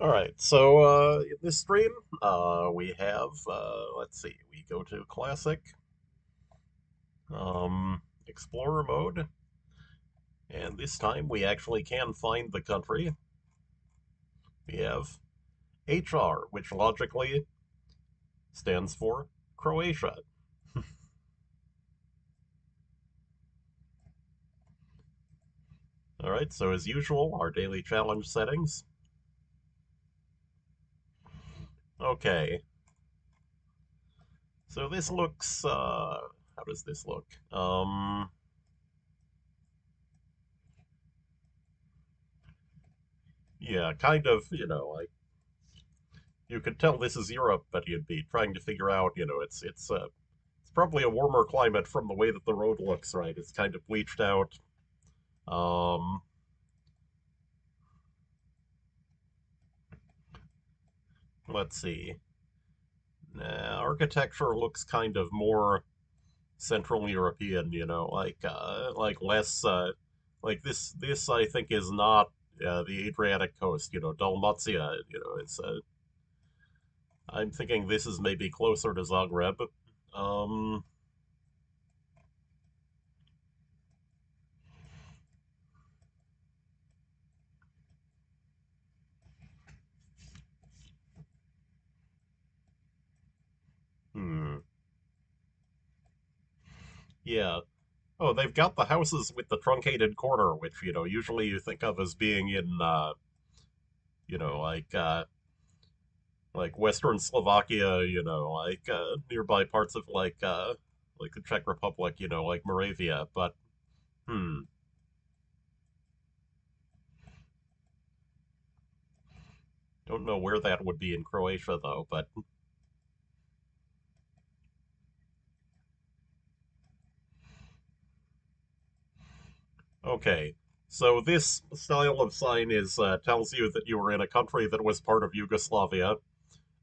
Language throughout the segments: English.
All right, so in this stream, we have, let's see, we go to Classic, Explorer mode, and this time we actually can find the country. We have HR, which logically stands for Croatia. All right, so as usual, our daily challenge settings. Okay, so this looks, how does this look? Yeah, kind of, like you could tell this is Europe, but you'd be trying to figure out, it's probably a warmer climate from the way that the road looks, right? It's kind of bleached out. Um, let's see. Architecture looks kind of more Central European, like less like this I think is not the Adriatic coast, Dalmacia, it's I'm thinking this is maybe closer to Zagreb. Um, hmm. Yeah. Oh, they've got the houses with the truncated corner, which, usually you think of as being in, you know, like, uh, like Western Slovakia, nearby parts of like the Czech Republic, like Moravia. But, hmm, don't know where that would be in Croatia, though. But, okay. So this style of sign is tells you that you were in a country that was part of Yugoslavia.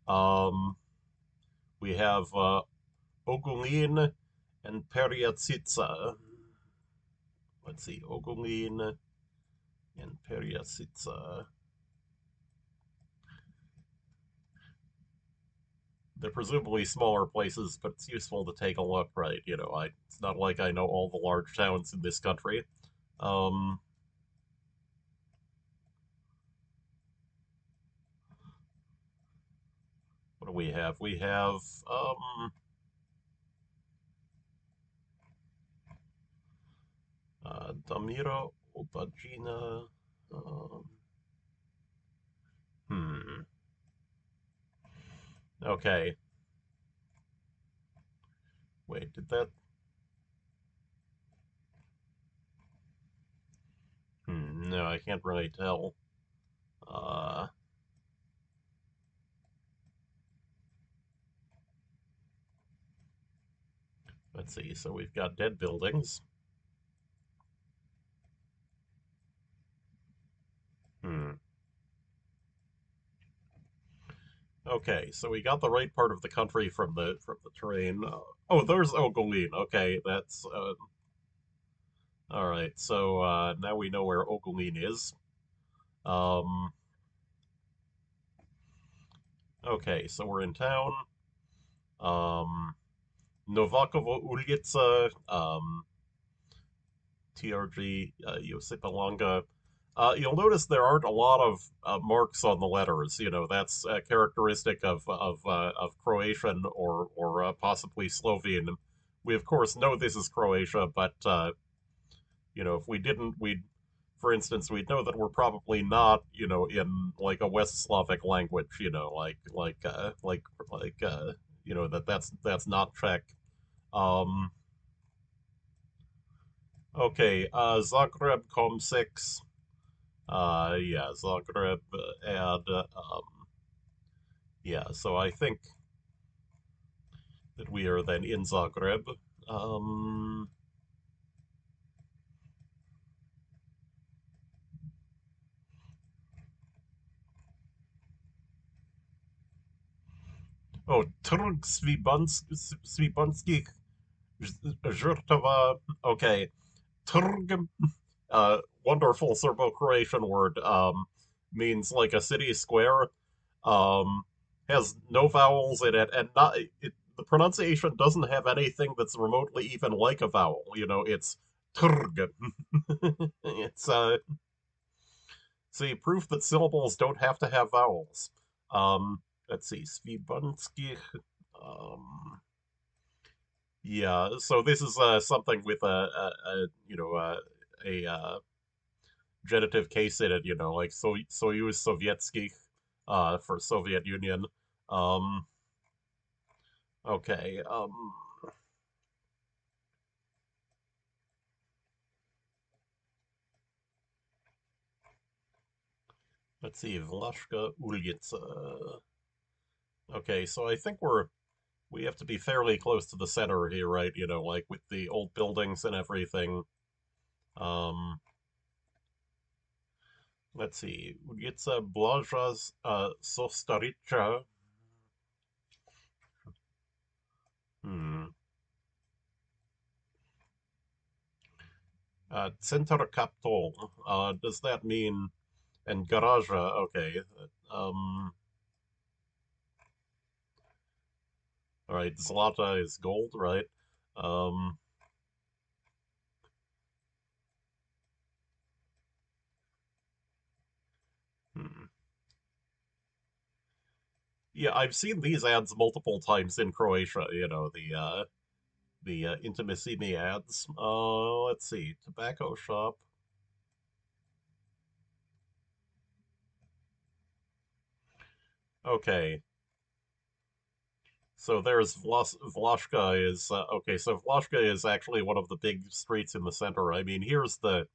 Um, we have Ogulin and Perjacica. Let's see, Ogulin and Perjacica. They're presumably smaller places, but it's useful to take a look, right? It's not like I know all the large towns in this country. Um, what do we have? We have Damiro, Obagina. Um, hmm. Okay. Wait, did that? No, I can't really tell. Uh, let's see. So we've got dead buildings. Hmm. Okay, so we got the right part of the country from the terrain. Oh, there's Ogulin. Okay, that's all right. So now we know where Ogulin is. Um, okay, so we're in town. Um, Novakovo Ulica, TRG Josipalanga. You'll notice there aren't a lot of marks on the letters. That's characteristic of Croatian or possibly Slovene. We of course know this is Croatia, but if we didn't, we'd, for instance, we'd know that we're probably not, in like a West Slavic language. That's not Czech. Um, okay, Zagreb Com6. Yeah, Zagreb, and yeah, so I think that we are then in Zagreb. Um, oh, Trg Svibanski Žrtava. Okay, Trg, wonderful Serbo-Croatian word. means like a city square. Um, has no vowels in it, and the pronunciation doesn't have anything that's remotely even like a vowel. It's trg. It's see proof that syllables don't have to have vowels. Let's see, Svibanski. Um, yeah, so this is something with a genitive case in it. Like Soyuz Sovietsky, for Soviet Union. Um, okay. Let's see, Vlashka Ulitsa. Okay, so I think we have to be fairly close to the center here, right? Like with the old buildings and everything. Um, let's see, Ulitsa Blažas Sostarica. Hmm. Center Kaptol. Does that mean and Garaja? Okay. Um. All right. Zlata is gold, right? Um. Hmm. Yeah, I've seen these ads multiple times in Croatia. The intimacy me ads. Let's see, tobacco shop. Okay, so there's Vlaška is okay. So Vlaška is actually one of the big streets in the center. I mean, here's the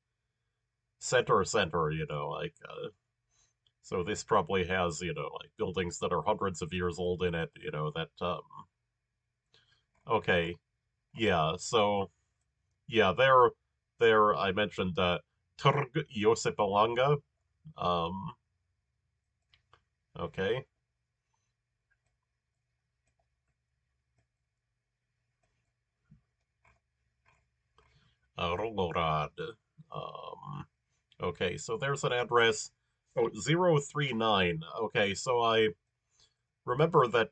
center. Like so this probably has like buildings that are hundreds of years old in it. That okay, yeah. So yeah, there I mentioned Trg Josipalanga. Um, okay. Rolorad. Um, okay, so there's an address. Oh, 039. Okay, so I remember that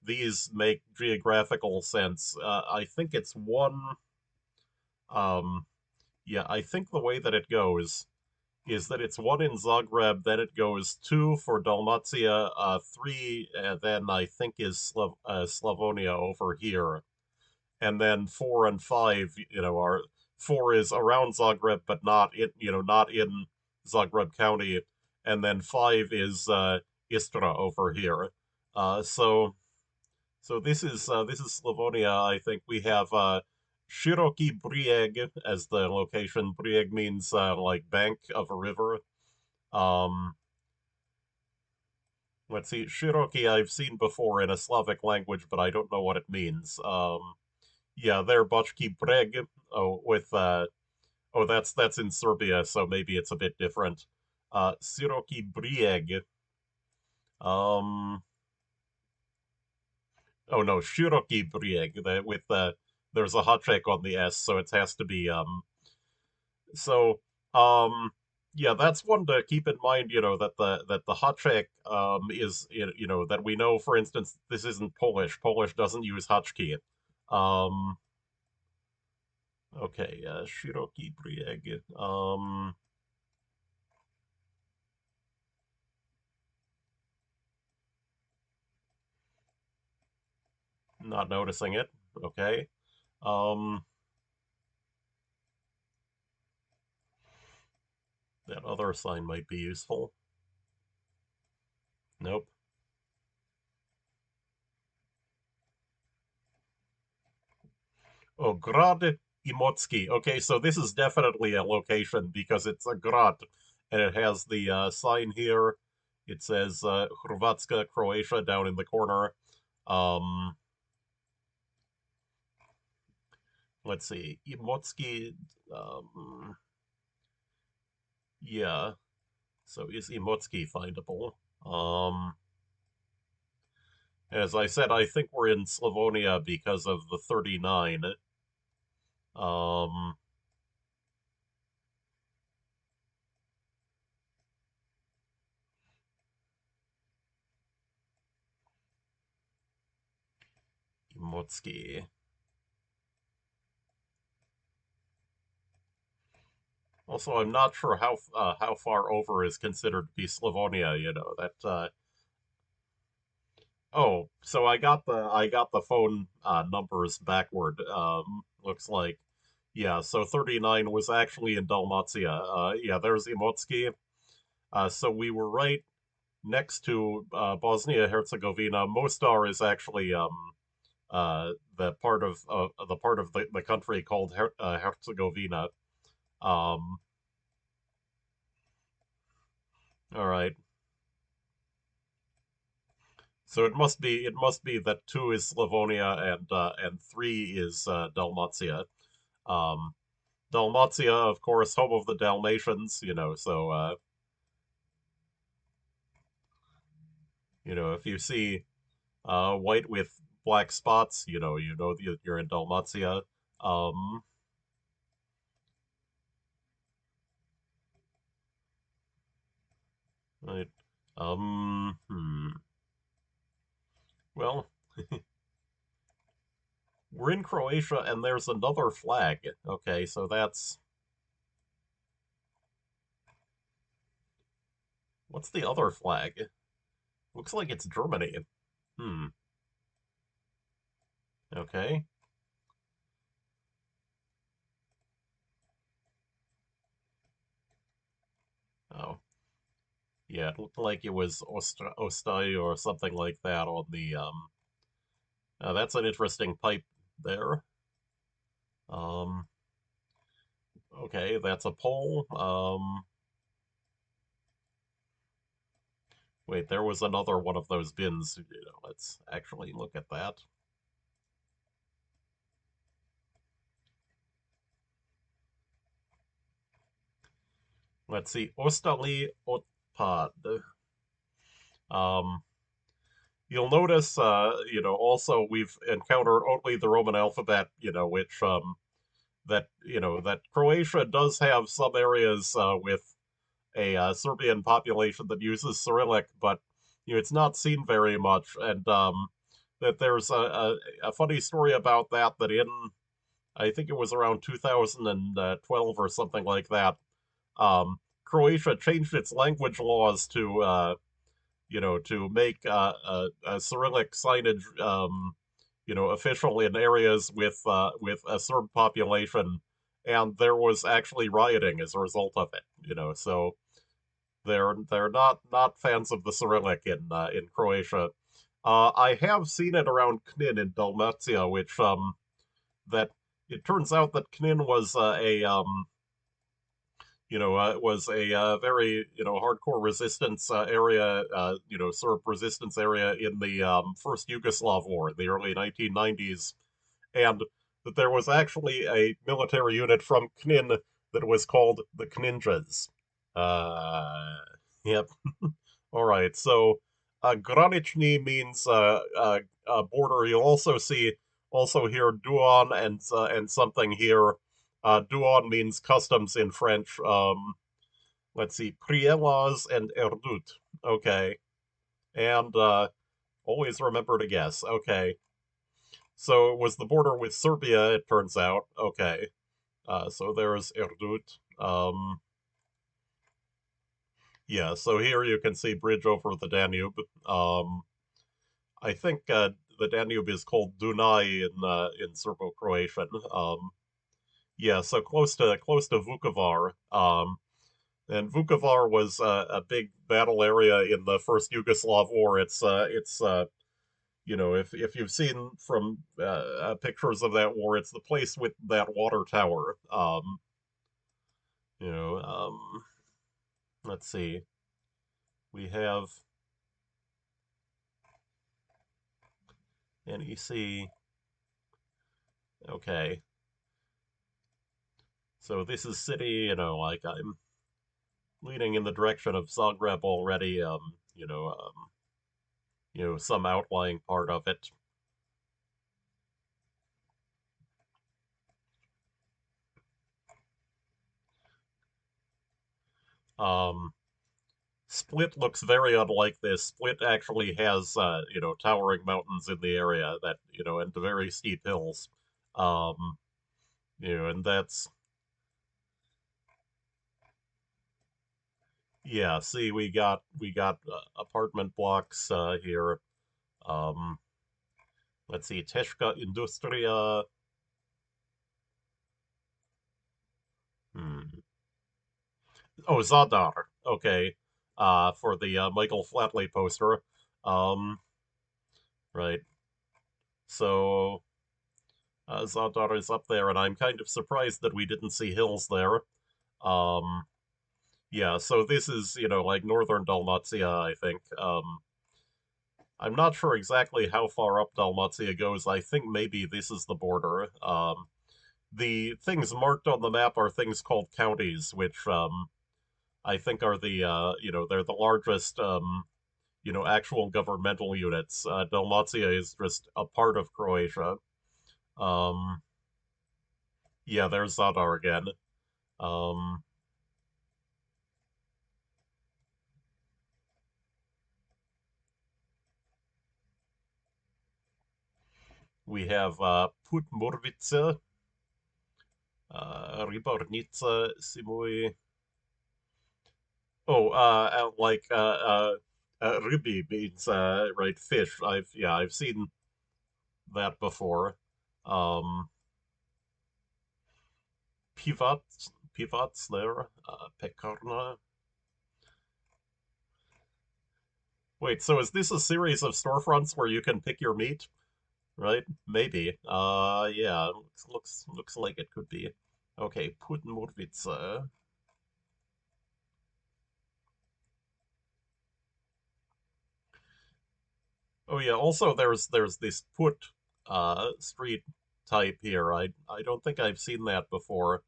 these make geographical sense. I think it's one. Um, yeah, I think the way that it goes is that it's one in Zagreb, then it goes two for Dalmacia, three, and then I think is Slavonija over here, and then four and five, are four is around Zagreb, but not in Zagreb County, and then five is Istra over here. So this is Slavonia. I think we have Široki Brijeg as the location. Brijeg means like bank of a river. Um, let's see, Široki I've seen before in a Slavic language, but I don't know what it means. Yeah, there, Bochki Breg. Oh, with oh, that's in Serbia, so maybe it's a bit different. Siroki Brijeg. Um, oh no, Shiroki Brijeg. With there's a hot check on the S, so it has to be So um, yeah, that's one to keep in mind. That the hot check is that we know. For instance, this isn't Polish. Polish doesn't use hotchkey. Um, okay, Shiroki Brijeg. Not noticing it. Okay. Um, that other sign might be useful. Nope. Oh, Grad Imotski. Okay, so this is definitely a location because it's a grad, and it has the sign here. It says Hrvatska, Croatia, down in the corner. Um, let's see, Imotski. Um, yeah. So is Imotski findable? Um, as I said, I think we're in Slavonia because of the 39. Um, Motski. Also, I'm not sure how far over is considered to be Slavonia. You know that. Oh, so I got the phone numbers backward. Looks like, yeah. So 39 was actually in Dalmacia. Yeah, there's Imotski. So we were right next to Bosnia Herzegovina. Mostar is actually the part of the country called Herzegovina. Um, all right. So it must be that two is Slavonia and three is Dalmatia. Um, Dalmatia, of course, home of the Dalmatians. If you see white with black spots, you're in Dalmatia. Um, right. Well, we're in Croatia, and there's another flag. Okay, so what's the other flag? Looks like it's Germany. Hmm. Okay. Oh, yeah. It looked like it was Ostai or something like that on the. That's an interesting pipe there. Um. Okay, that's a pole. Wait, there was another one of those bins. Let's actually look at that. Let's see. Ostali Otpad. Um, you'll notice, also we've encountered only the Roman alphabet, which that Croatia does have some areas with a Serbian population that uses Cyrillic, but it's not seen very much, and that there's a funny story about that in I think it was around 2012 or something like that. Croatia changed its language laws to make Cyrillic signage, official in areas with a Serb population, and there was actually rioting as a result of it. So they're not fans of the Cyrillic in Croatia. I have seen it around Knin in Dalmatia, which that it turns out that Knin was a very hardcore resistance area, Serb resistance area in the first Yugoslav war in the early 1990s, and that there was actually a military unit from Knin that was called the Kninjas. Yep. All right. So, granični means border. You'll also see also here Duan and something here. Duan means customs in French. Let's see, Prielas and Erdut. Okay, and always remember to guess. Okay, so it was the border with Serbia. It turns out. Okay, so there's Erdut. Yeah. So here you can see bridge over the Danube. I think the Danube is called Dunaj in Serbo-Croatian. Yeah, so close to Vukovar. And Vukovar was a big battle area in the first Yugoslav war. If you've seen from pictures of that war, it's the place with that water tower. You know, let's see. We have NEC. Okay, so this is city. Like I'm leaning in the direction of Zagreb already. Some outlying part of it. Um, Split looks very unlike this. Split actually has, towering mountains in the area that, and very steep hills. Um, and that's, yeah, see, we got apartment blocks here. Um, let's see, Teshka Industria. Hmm. Oh, Zadar. Okay. For the Michael Flatley poster. Um, right. So Zadar is up there, and I'm kind of surprised that we didn't see hills there. Um, yeah, so this is, like northern Dalmacia, I think. I'm not sure exactly how far up Dalmacia goes. I think maybe this is the border. The things marked on the map are things called counties, which I think are they're the largest, actual governmental units. Dalmacia is just a part of Croatia. Um, yeah, there's Zadar again. Um, we have Putmurvice, Ribornica, Simui. Oh, Ribi means right fish. I've seen that before. Um, Pivat, Pivats there. Pekarna. Wait, so is this a series of storefronts where you can pick your meat? Right? Maybe. Yeah, looks like it could be. Okay, Putmurvice. Oh yeah, also there's this Put street type here. I don't think I've seen that before.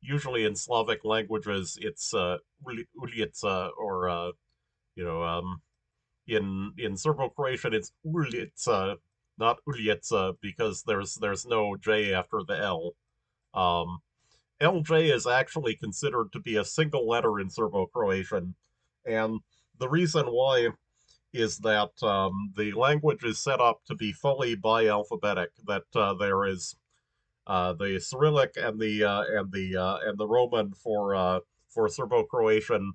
Usually in Slavic languages it's ulica or you know in Serbo-Croatian it's ulica, not ulica because there's no J after the L. Um, LJ is actually considered to be a single letter in Serbo-Croatian, and the reason why is that the language is set up to be fully bialphabetic. That there is the Cyrillic and the Roman for Serbo-Croatian.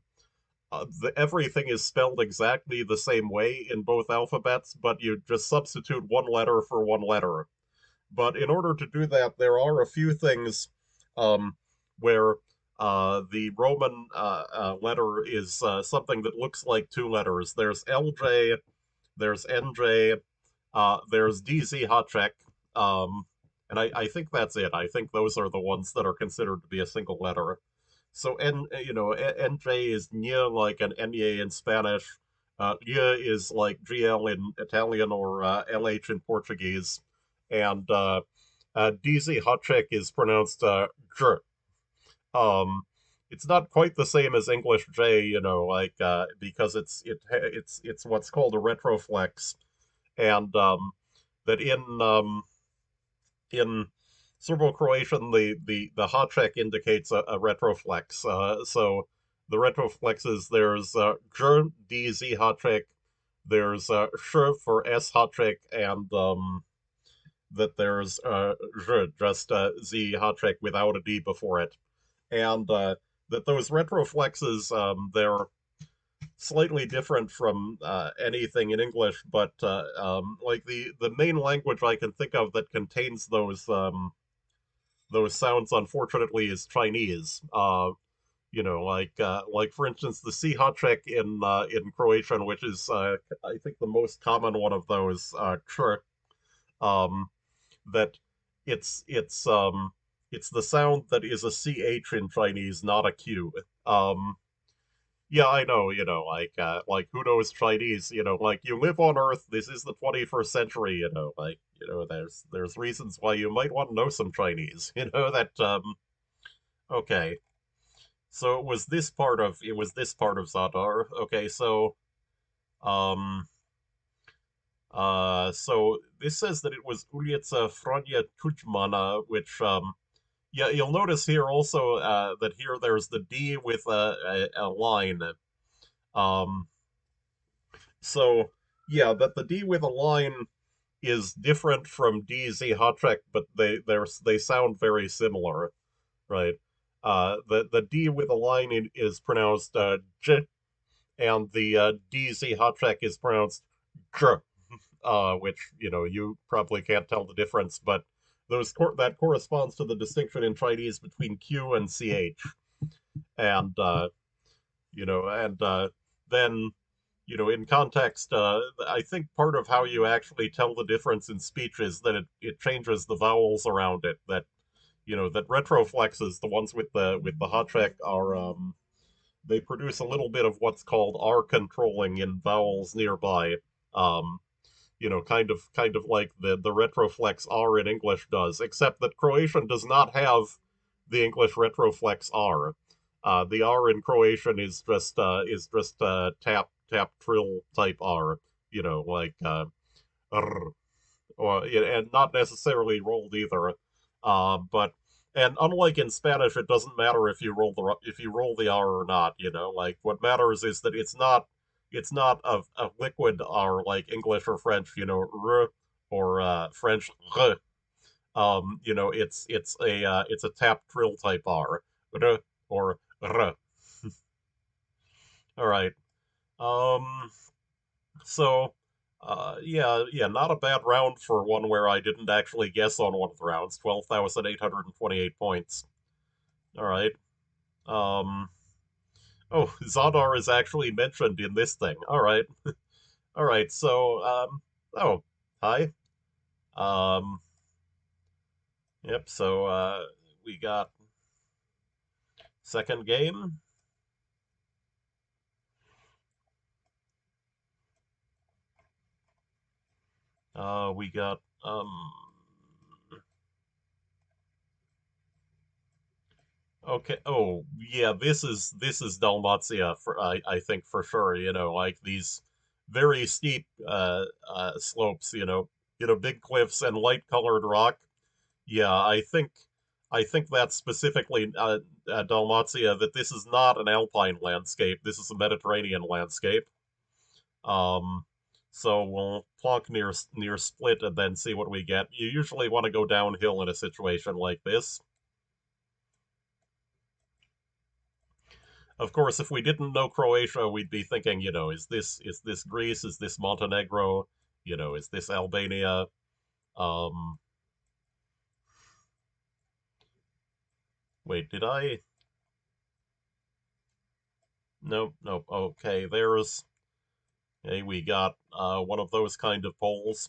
Everything is spelled exactly the same way in both alphabets, but you just substitute one letter for one letter. But in order to do that, there are a few things um, where the Roman letter is something that looks like two letters. There's LJ, there's NJ, there's DZ Hotcheck, and I think that's it. I think those are the ones that are considered to be a single letter. So NJ is near like an NA in Spanish. Y is like GL in Italian or LH in Portuguese, and DZ Hotcheck is pronounced J. Um, it's not quite the same as English J, like because it's what's called a retroflex, and that in Serbo-Croatian the Hotcheck indicates a retroflex. So the retroflexes there's J D Z Hotcheck, there's Sh for S Hotcheck, and that there's just Z Hotcheck without a D before it, and that those retroflexes they're slightly different from anything in English, but like the main language I can think of that contains those sounds, unfortunately, is Chinese. Like for instance, the C Hotchek in Croatian, which is I think the most common one of those, um, that it's the sound that is a CH in Chinese, not a Q. Yeah, I know, like who knows Chinese, like you live on Earth, this is the 21st century, like, there's reasons why you might want to know some Chinese, that okay. So it was this part of Zadar. Okay, um so this says that it was Ulica Franja Tudjmana, which Yeah, you'll notice here also that here there's the D with a line. Um, so yeah, that the D with a line is different from DZ Hotcheck, but they sound very similar, right? The D with a line is pronounced J, and the DZ Hotcheck is pronounced J, which you probably can't tell the difference, but that corresponds to the distinction in Chinese between Q and CH, and and then in context, I think part of how you actually tell the difference in speech is that it changes the vowels around it. That that retroflexes, the ones with the hot check, are they produce a little bit of what's called R controlling in vowels nearby. Um, kind of like the retroflex R in English does, except that Croatian does not have the English retroflex R. The R in Croatian is just tap trill type R, like r, or and not necessarily rolled either. But and unlike in Spanish, it doesn't matter if you roll the R or not. Like what matters is that it's not a liquid R like English or French. R, or French r. It's a tap trill type R, r, or r. All right. Um. So, yeah, not a bad round for one where I didn't actually guess on one of the rounds. 12,828 points. All right. Um. Oh, Zadar is actually mentioned in this thing. All right. All right. So, oh, hi. Um. Yep. So, we got second game. We got Okay. Oh, yeah. This is Dalmacia for I think for sure. Like these very steep slopes. Big cliffs and light colored rock. Yeah, I think that's specifically Dalmacia. That this is not an alpine landscape. This is a Mediterranean landscape. Um, so we'll plonk near Split and then see what we get. You usually want to go downhill in a situation like this. Of course, if we didn't know Croatia, we'd be thinking, is this Greece? Is this Montenegro? Is this Albania? Um, Wait, did I? Nope, nope. Okay, we got one of those kind of poles.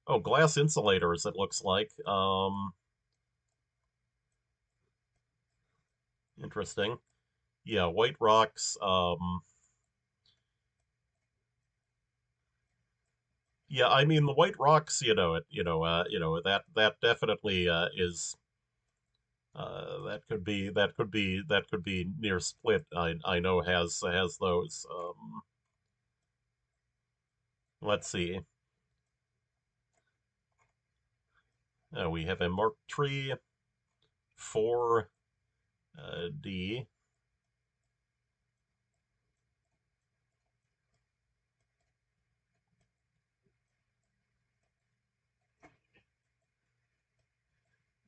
Oh, glass insulators, it looks like. Interesting. Yeah, white rocks. Yeah, I mean the white rocks. That definitely is. That could be near Split. I know has those. Let's see. We have a Mark tree 4 D.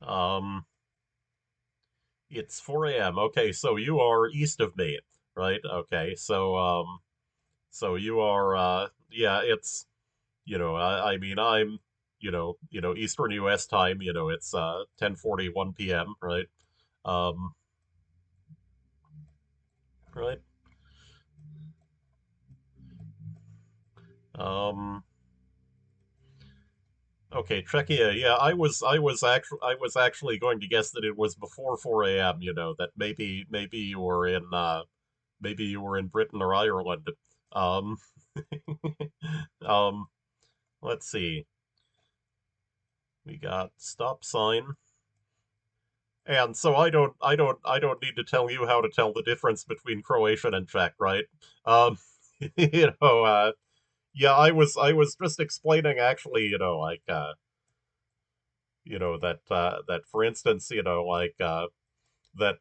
Um, it's 4 a.m. Okay, so you are east of me, right? Okay, so you are yeah, it's I mean I'm Eastern US time, it's 10:41 p.m., right? Um, right? Um, okay, Czechia. Yeah, I was actually going to guess that it was before 4 a.m., that maybe you were in Britain or Ireland. Um, um, let's see. We got stop sign. And so I don't need to tell you how to tell the difference between Croatian and Czech, right? Um, you know, yeah, I was just explaining actually, like that for instance, that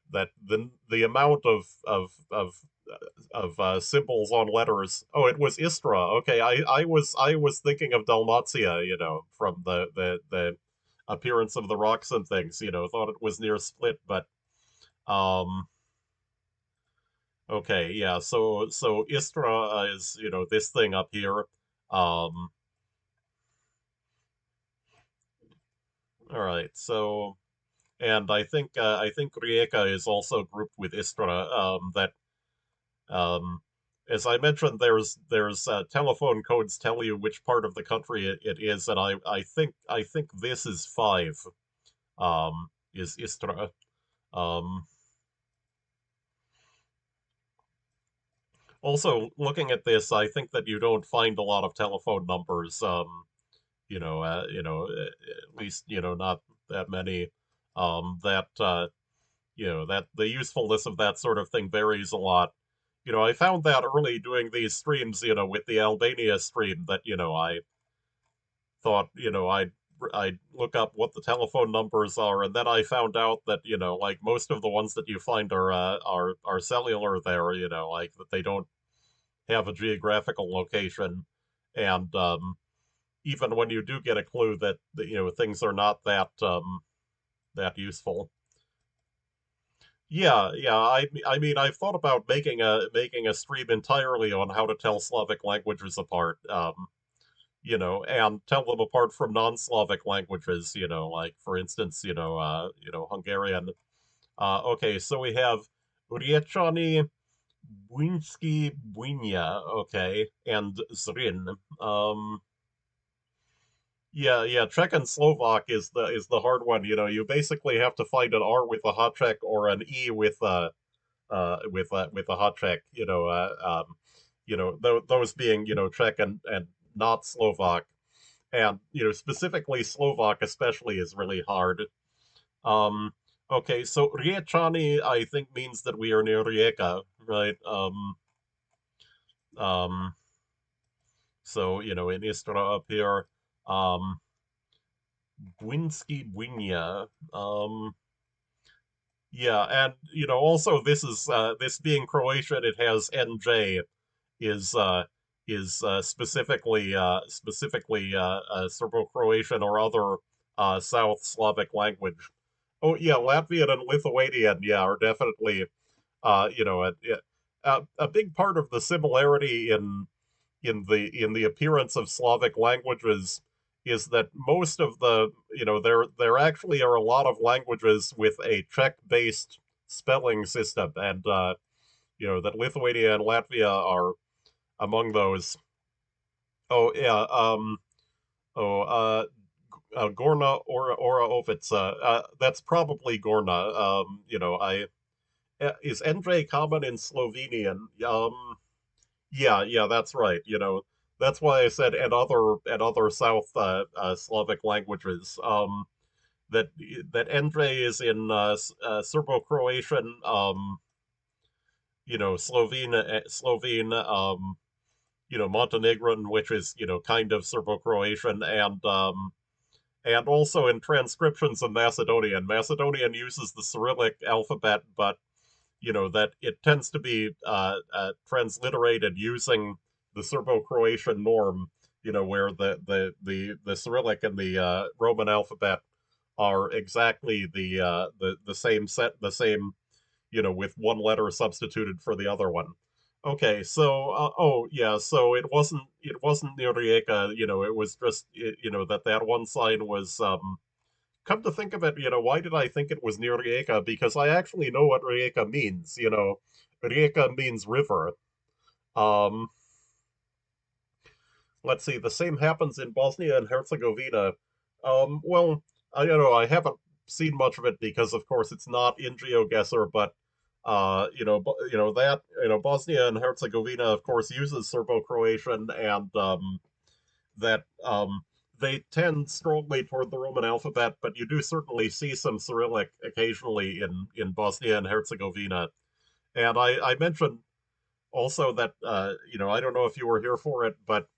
the amount of symbols on letters. Oh, it was Istra. Okay, I was thinking of Dalmacia, from the appearance of the rocks and things. Thought it was near Split, but um, okay, yeah. So Istra is this thing up here. Um, all right. So and I think Rijeka is also grouped with Istra. That as I mentioned, there's telephone codes tell you which part of the country it is, and I think this is five. Is Istra. Um, Also, looking at this, I think that you don't find a lot of telephone numbers. At least not that many. That the usefulness of that sort of thing varies a lot. I found that early doing these streams, with the Albania stream, that I thought, I'd look up what the telephone numbers are, and then I found out that like most of the ones that you find are cellular there, like that they don't have a geographical location, and even when you do get a clue that things are not that useful. Yeah, yeah. I mean, I've thought about making a stream entirely on how to tell Slavic languages apart. And tell them apart from non-Slavic languages. Like for instance, Hungarian. Okay, so we have Riečani, Bujinski, Bujnia, okay, and Zrin. Yeah, yeah. Czech and Slovak is the hard one. You basically have to find an R with a hot check or an E with a hot check. Those being Czech and not Slovak, and specifically Slovak especially is really hard. Um, okay, so Riečani I think means that we are near Rijeka, right? Um, so in Istra up here, um, Bujinski Bujnia. Yeah, and also this being Croatian, it has NJ is Serbo-Croatian or other South Slavic language. Oh yeah, Latvian and Lithuanian, yeah, are definitely a big part of the similarity in the appearance of Slavic languages is that most of there actually are a lot of languages with a Czech-based spelling system, and that Lithuania and Latvia are among those. Oh yeah, Gorna Ora Ovica. That's probably Gorna. I is Endre common in Slovenian? Yeah, yeah, that's right. That's why I said and other South Slavic languages. That that Endre is in Serbo-Croatian, Slovene, Montenegrin, which is kind of Serbo-Croatian, and also in transcriptions of Macedonian. Macedonian uses the Cyrillic alphabet, but that it tends to be transliterated using the Serbo-Croatian norm. Where the Cyrillic and the Roman alphabet are exactly the same set, the same with one letter substituted for the other one. Okay, so oh yeah, so it wasn't near Rijeka. It was just that one sign was. Come to think of it, why did I think it was near Rijeka? Because I actually know what Rijeka means. Rijeka means river. Um, let's see, the same happens in Bosnia and Herzegovina. Well, I haven't seen much of it because, of course, it's not in GeoGuessr, but that Bosnia and Herzegovina, of course, uses Serbo-Croatian, and that they tend strongly toward the Roman alphabet, but you do certainly see some Cyrillic occasionally in Bosnia and Herzegovina. And I mentioned also that I don't know if you were here for it, but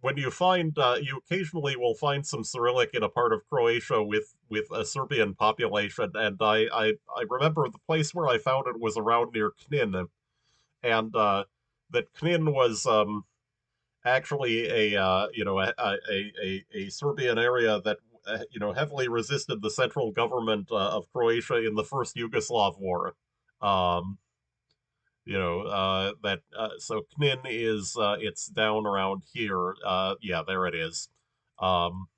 when you find you occasionally will find some Cyrillic in a part of Croatia with a Serbian population, and I remember the place where I found it was around near Knin, and that Knin was actually a Serbian area that heavily resisted the central government of Croatia in the first Yugoslav war. Um, that so Knin is it's down around here. Yeah, there it is. Um,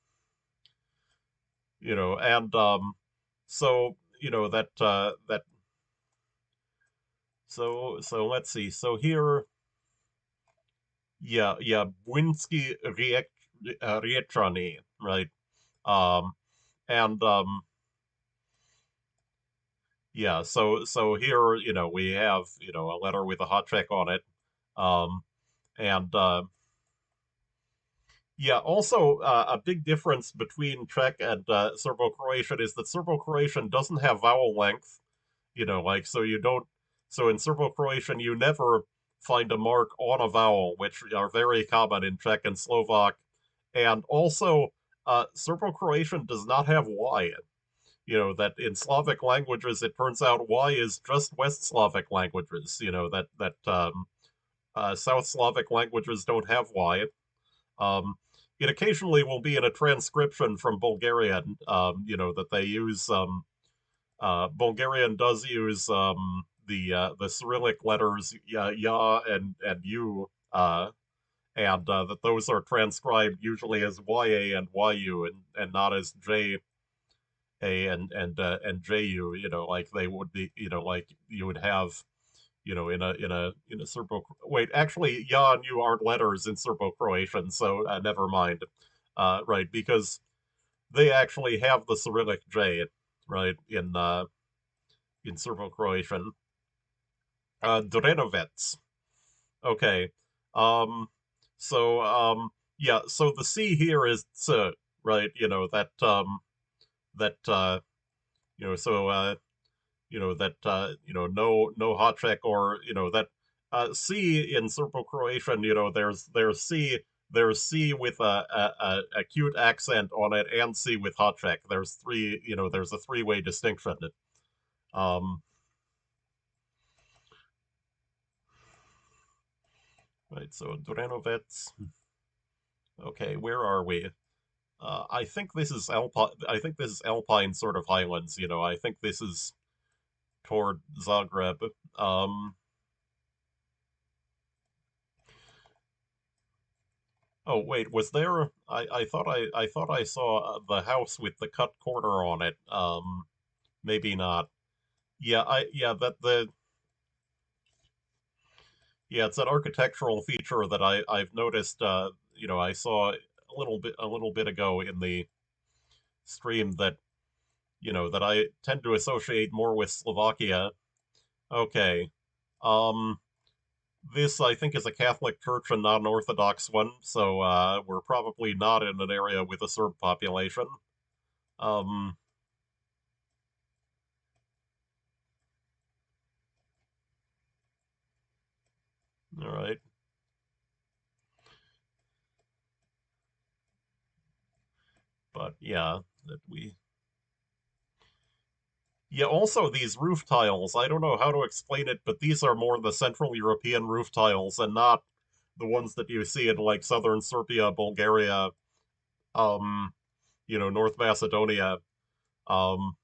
and so that so let's see. So here, yeah, Bwinski Riechani, right? Um, and Yeah, so here, we have, a letter with a hot check on it. Um, and Yeah, also a big difference between Czech and Serbo-Croatian is that Serbo-Croatian doesn't have vowel length, like so you don't so in Serbo-Croatian you never find a mark on a vowel, which are very common in Czech and Slovak. And also Serbo-Croatian does not have Y. That in Slavic languages it turns out Y is just West Slavic languages, that South Slavic languages don't have Y. Um, it occasionally will be in a transcription from Bulgarian, that they use. Bulgarian does use the Cyrillic letters ya and u, that those are transcribed usually as ya and yu and not as j a and ju. Like they would be. Like you would have. In a Serbo. Wait, actually, ya and you aren't letters in Serbo-Croatian, so never mind. Right, because they actually have the Cyrillic J, right, in Serbo-Croatian. Drenovets. Okay. Um. Yeah. So the C here is ts, right? That so that no hot check, or that C in Serbo-Croatian, there's C with a acute accent on it, and C with hot check. There's three, there's a three-way distinction. Um, right, so Drenovets. Okay, where are we? I think this is Alpine. I think this is Alpine sort of highlands. I think this is toward Zagreb. Um, Oh wait, was there? I thought I saw the house with the cut corner on it. Maybe not. Yeah, yeah, it's an architectural feature that I've noticed. I saw a little bit ago in the stream that that I tend to associate more with Slovakia. Okay. Um, this I think is a Catholic church and not an Orthodox one, so we're probably not in an area with a Serb population. Um, all right. But yeah, that we yeah, also these roof tiles, I don't know how to explain it, but these are more the Central European roof tiles and not the ones that you see in like southern Serbia, Bulgaria, um, North Macedonia. Um,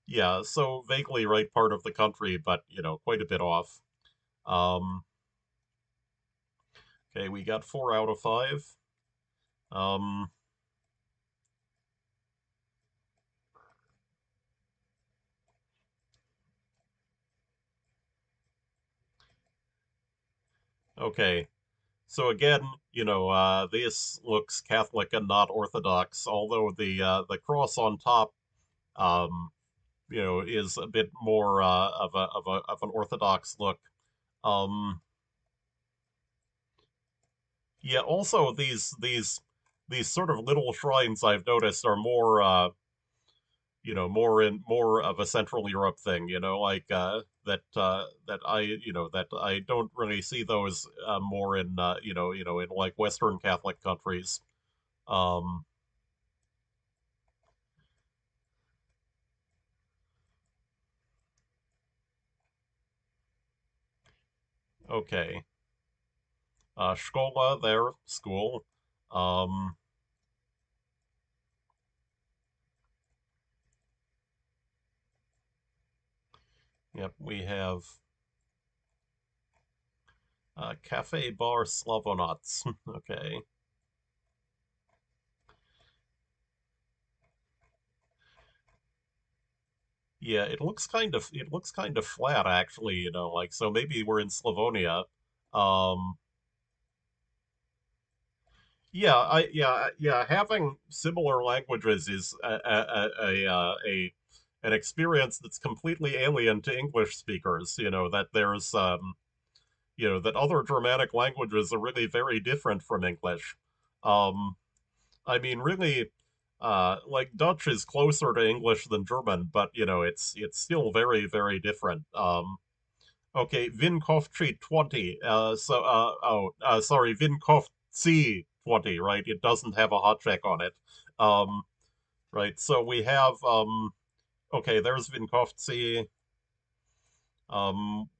yeah, so vaguely right part of the country, but quite a bit off. Um, okay, we got 4 out of 5. Um, okay. So again, this looks Catholic and not Orthodox, although the cross on top um, is a bit more of an orthodox look. Um, yeah. Also, these sort of little shrines I've noticed are more more of a Central Europe thing, like that I don't really see those more in in like Western Catholic countries. Um, okay, Szkola there, school. Um, yep, we have Cafe Bar Slavonats. Okay. Yeah, it looks kind of flat actually, like so maybe we're in Slavonia. Um yeah, having similar languages is an experience that's completely alien to English speakers, that there's that other Germanic languages are really very different from English. Um I mean, really, like Dutch is closer to English than German, but it's still very, very different. Okay, Vinkovci 20. Sorry, Vinkovci 20. Right, it doesn't have a hot check on it. Um, right, so we have okay, there's Vinkovci. Um,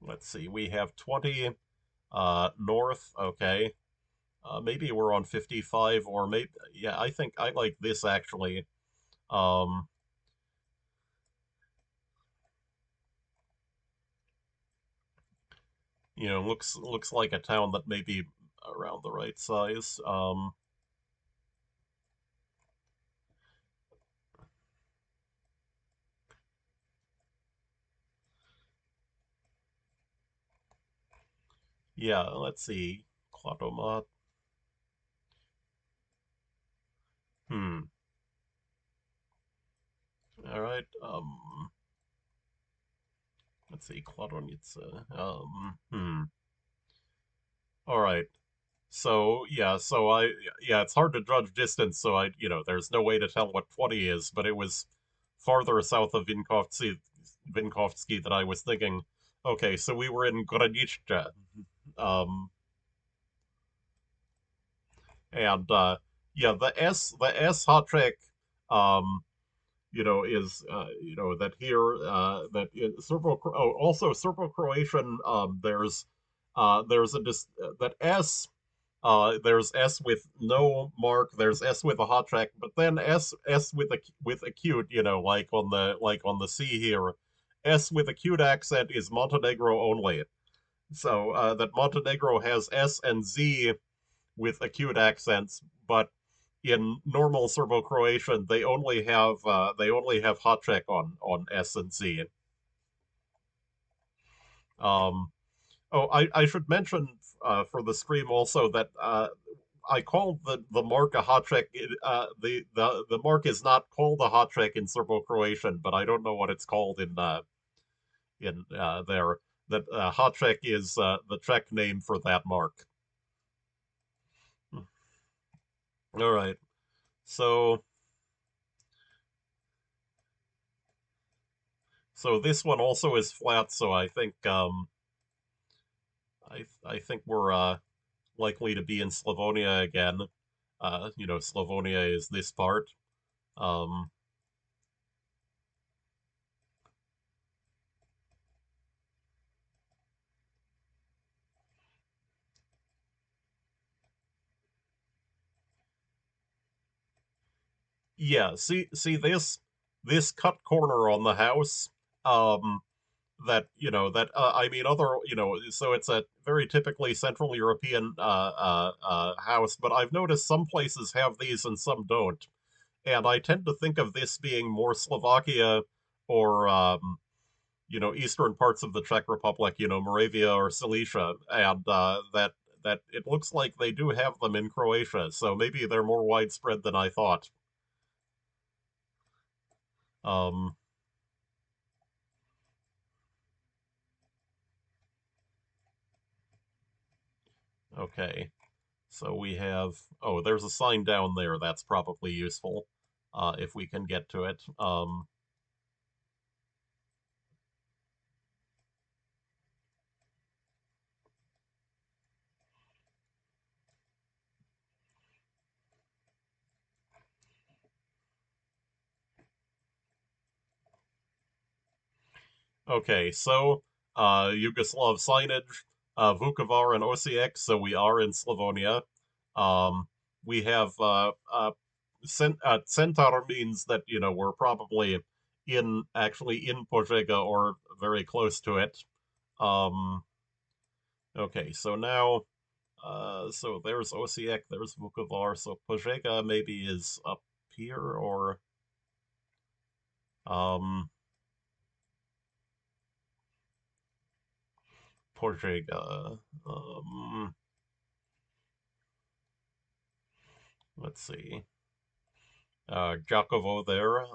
let's see, we have 20 north. Okay, maybe we're on 55, or maybe yeah, I think I like this actually. Um, looks like a town that may be around the right size. Yeah, let's see. Kladomat. Hmm. All right. Let's see. Kladonice. All right. So yeah, yeah, it's hard to judge distance. So there's no way to tell what 20 is, but it was farther south of Vinkovsky that I was thinking. Okay, so we were in Granička. Um, and yeah, the S hot trick, um, is that here that in Serbo oh also Serbo-Croatian there's that S there's S with no mark, there's S with a hot track, but then S with acute, like on the C here. S with acute accent is Montenegro only. So that Montenegro has S and Z with acute accents, but in normal Serbo-Croatian they only have hot check on S and Z. Um, I should mention for the stream also that I called the mark a hot check. The mark is not called a hot check in Serbo-Croatian, but I don't know what it's called in there. That hot check is the Czech name for that mark. All right. So this one also is flat. So I think we're likely to be in Slavonia again. Slavonia is this part. Um, yeah, see this cut corner on the house. Um, I mean other so it's a very typically Central European house, but I've noticed some places have these and some don't, and I tend to think of this being more Slovakia or eastern parts of the Czech Republic, Moravia or Silesia, and that it looks like they do have them in Croatia, so maybe they're more widespread than I thought. Um, okay, so we have, oh, there's a sign down there. That's probably useful. if we can get to it. Okay, so Yugoslav signage, Vukovar and Osijek, so we are in Slavonia. Um, we have Centar means that we're probably in Požega or very close to it. Um, okay, so now so there's Osijek, there's Vukovar, so Požega maybe is up here or um Požega. Let's see. Jakovo there.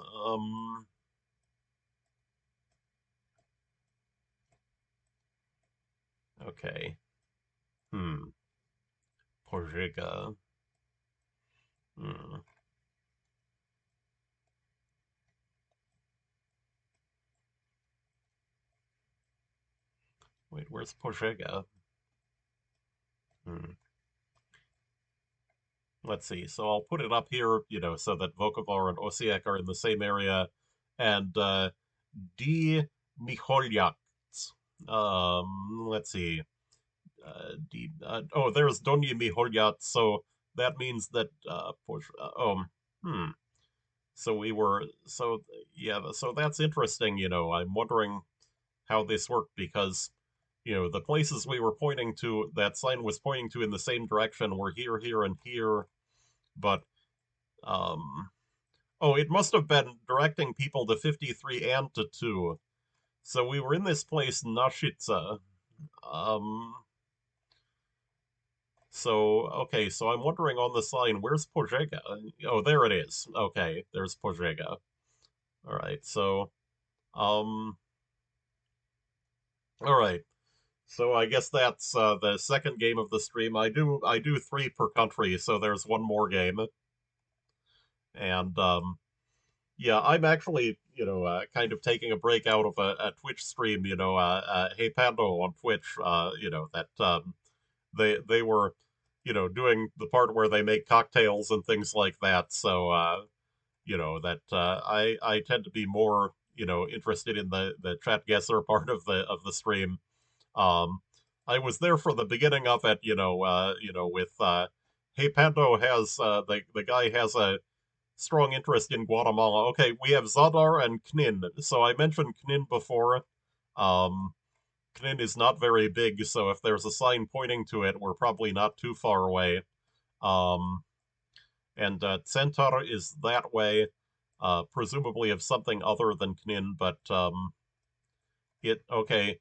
Okay. Hmm. Požega. Hmm. Wait, where's Požega? Hmm. Let's see. So I'll put it up here, so that Vukovar and Osijek are in the same area, and D. Micholjak. Let's see. Oh, there's Donji Miholjat, so that means that hmm. So we were so yeah, so that's interesting. I'm wondering how this worked because the places we were pointing to, that sign was pointing to in the same direction were here, here, and here, but um, oh, it must have been directing people to 53 and to 2. So we were in this place, Nashica. Um, So, okay, so I'm wondering on the sign, where's Požega? Oh, there it is. Okay, there's Požega. All right, so, um, all right. So I guess that's the second game of the stream. I do three per country, so there's one more game. And yeah, I'm actually, kind of taking a break out of a Twitch stream, Hey Pando on Twitch, that they were doing the part where they make cocktails and things like that. So that I tend to be more interested in the chat guesser part of the stream. um I was there for the beginning of it, with Hey Pando has the guy has a strong interest in Guatemala. Okay, we have Zadar and Knin. So I mentioned Knin before. um Knin is not very big, so if there's a sign pointing to it, we're probably not too far away. Um, and Centaur is that way, presumably of something other than Knin, but okay.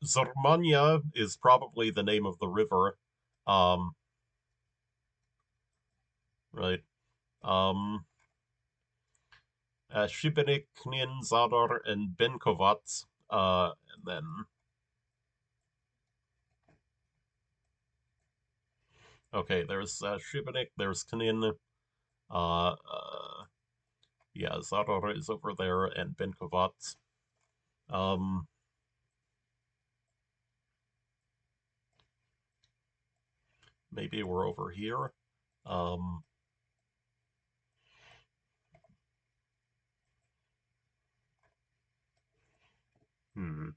Zormania is probably the name of the river. Um, right. Um, Šibenik, Knin, Zadar, and Benkovac. And then, okay, there's Šibenik, there's Knin. Uh, uh, yeah, Zadar is over there, and Benkovac. Um, maybe we're over here. Um, hmm.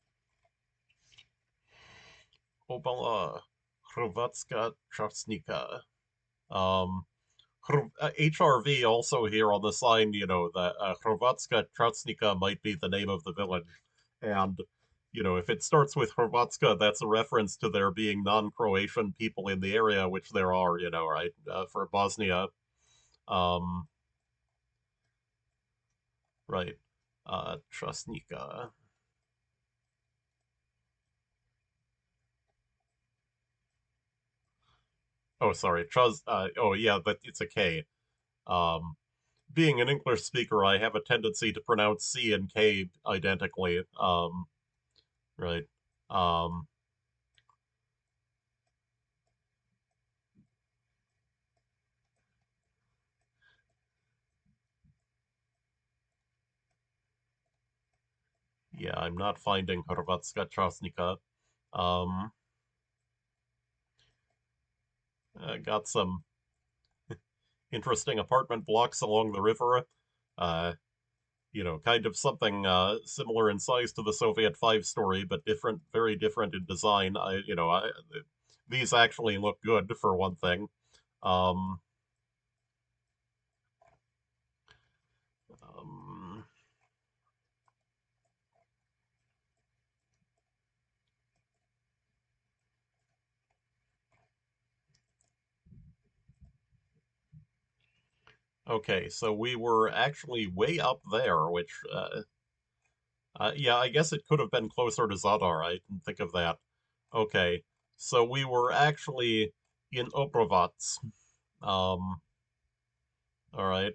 Obala Hrvatska Časnica. Um, HRV also here on the sign, that Hrvatska Časnica might be the name of the village. And, if it starts with Hrvatska, that's a reference to there being non-Croatian people in the area, which there are, right, for Bosnia. Um, right. Časnica. Oh, sorry. Oh, yeah, but it's a K. Um, being an English speaker, I have a tendency to pronounce C and K identically. Right. Um, Yeah, I'm not finding Hrvatska Časnika. Um, got some interesting apartment blocks along the river. Uh, kind of something similar in size to the Soviet five-story, but different, very different in design. These actually look good for one thing. Um, um, okay, so we were actually way up there, which, yeah, I guess it could have been closer to Zadar. I didn't think of that. Okay, so we were actually in Obrovac. Um, all right.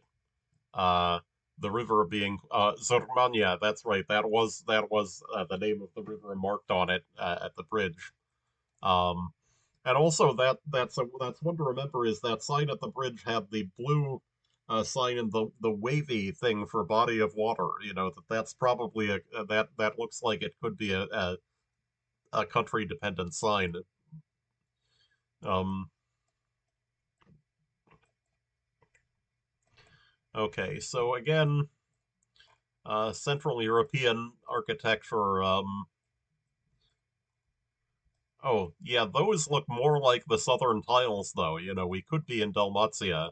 Uh, the river being Zormania. That's right. That was the name of the river marked on it at the bridge. Um, and also that's one to remember is that sign at the bridge had the blue sign and the wavy thing for body of water. That's probably that looks like it could be a country dependent sign. Um, okay, so again, Central European architecture. Oh, yeah, those look more like the southern tiles, though. We could be in Dalmacia,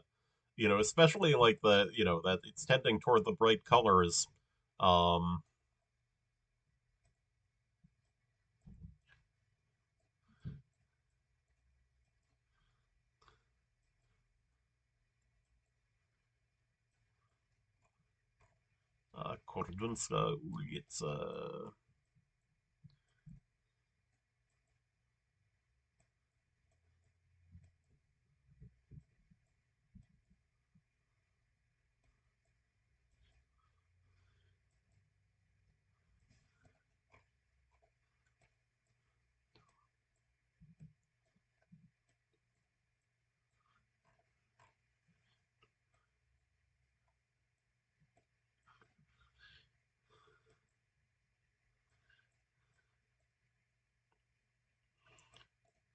especially like that it's tending toward the bright colors. Um, Kordunska ulica.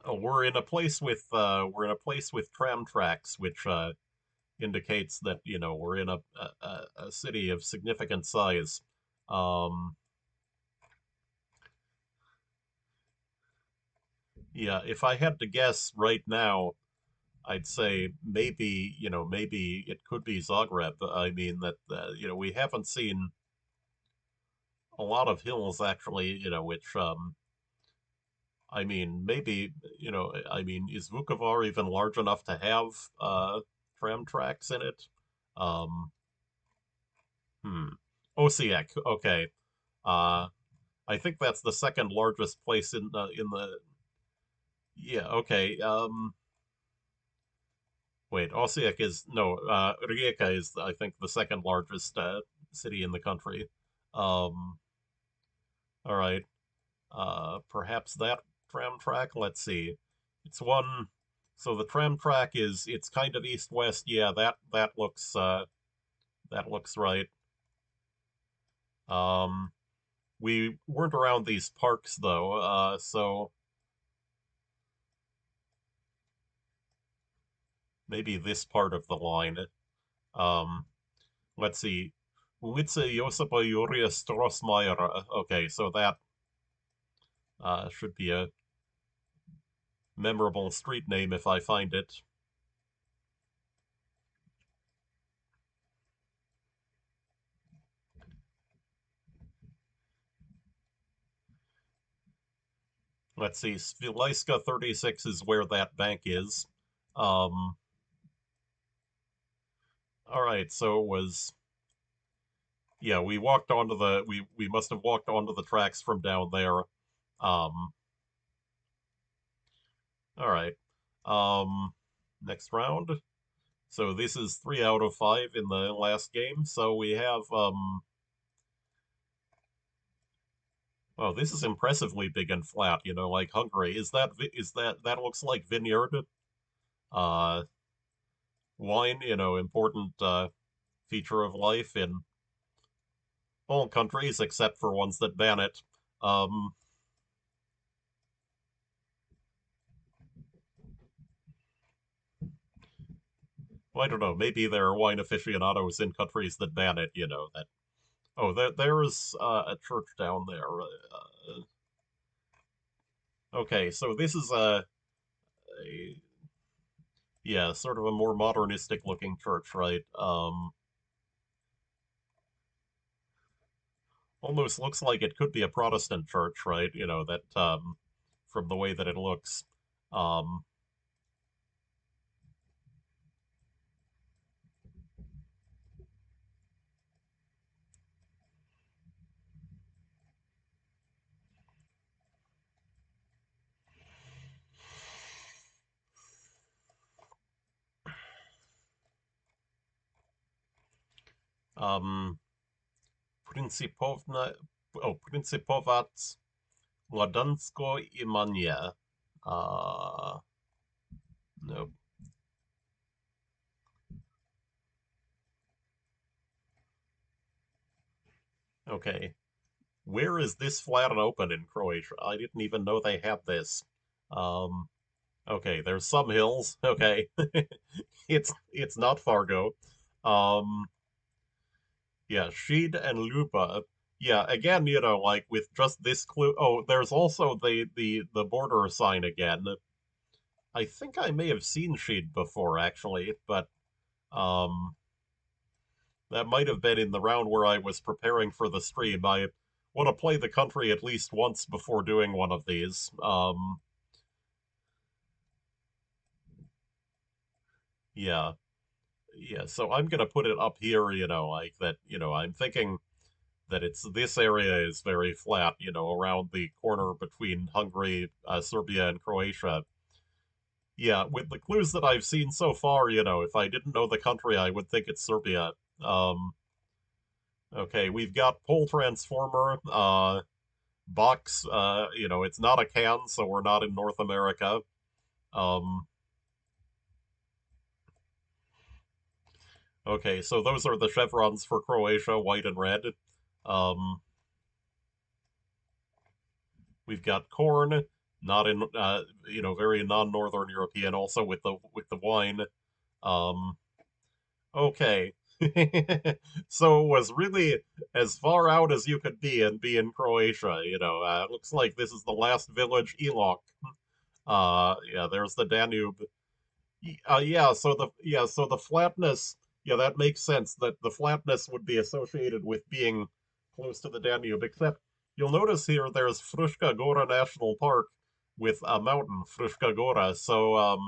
Oh, we're in a place with tram tracks, which indicates that we're in a city of significant size. Um, yeah, if I had to guess right now, I'd say maybe it could be Zagreb. I mean that we haven't seen a lot of hills actually, which I mean maybe I mean is Vukovar even large enough to have tram tracks in it? Um, hmm. Osijek, okay. Uh, I think that's the second largest place in the yeah, okay. Wait, Osijek is no, Rijeka is I think the second largest city in the country. Um, all right. Perhaps that tram track. Let's see. It's one. So the tram track it's kind of east west. Yeah, that looks right. Um, we weren't around these parks though. So maybe this part of the line. Um, let's see. Ulica Josipa Juria Strossmayer. Okay, so that should be a memorable street name if I find it. Let's see. Svilajska 36 is where that bank is. Um, all right, so it was yeah, we must have walked onto the tracks from down there. All right. Um, next round. So this is 3 out of 5 in the last game. So we have oh, this is impressively big and flat, like Hungary. That looks like vineyard uh wine, important feature of life in all countries except for ones that ban it. Um, well, I don't know. Maybe there are wine aficionados in countries that ban it. That. Oh, there's a church down there. Okay, so this is a yeah, sort of a more modernistic looking church, right? Almost looks like it could be a Protestant church, right? That from the way that it looks. Um, um, Principovna, Principovat Mladensko Imania. No. Okay. Where is this flat and open in Croatia? I didn't even know they had this. Um, okay, there's some hills. Okay. It's not Fargo. Um, yeah, Sheed and Lupa. Yeah, again, like with just this clue. Oh, there's also the border sign again. I think I may have seen Sheed before actually, but um that might have been in the round where I was preparing for the stream. I want to play the country at least once before doing one of these. Yeah, yeah. So I'm gonna put it up here, like that. I'm thinking that it's this area is very flat, around the corner between Hungary, Serbia, and Croatia. Yeah, with the clues that I've seen so far, if I didn't know the country, I would think it's Serbia. Um, okay, we've got pole transformer, box. It's not a can, so we're not in North America. Um, okay, so those are the chevrons for Croatia, white and red. Um, we've got corn, not in, very non-Northern European, also with the wine. Um, okay. So it was really as far out as you could be and be in Croatia. Looks like this is the last village, Elok. Yeah, there's the Danube. So the flatness, yeah, that makes sense that the flatness would be associated with being close to the Danube, except you'll notice here there's Fruška Gora National Park with a mountain, Fruška Gora. So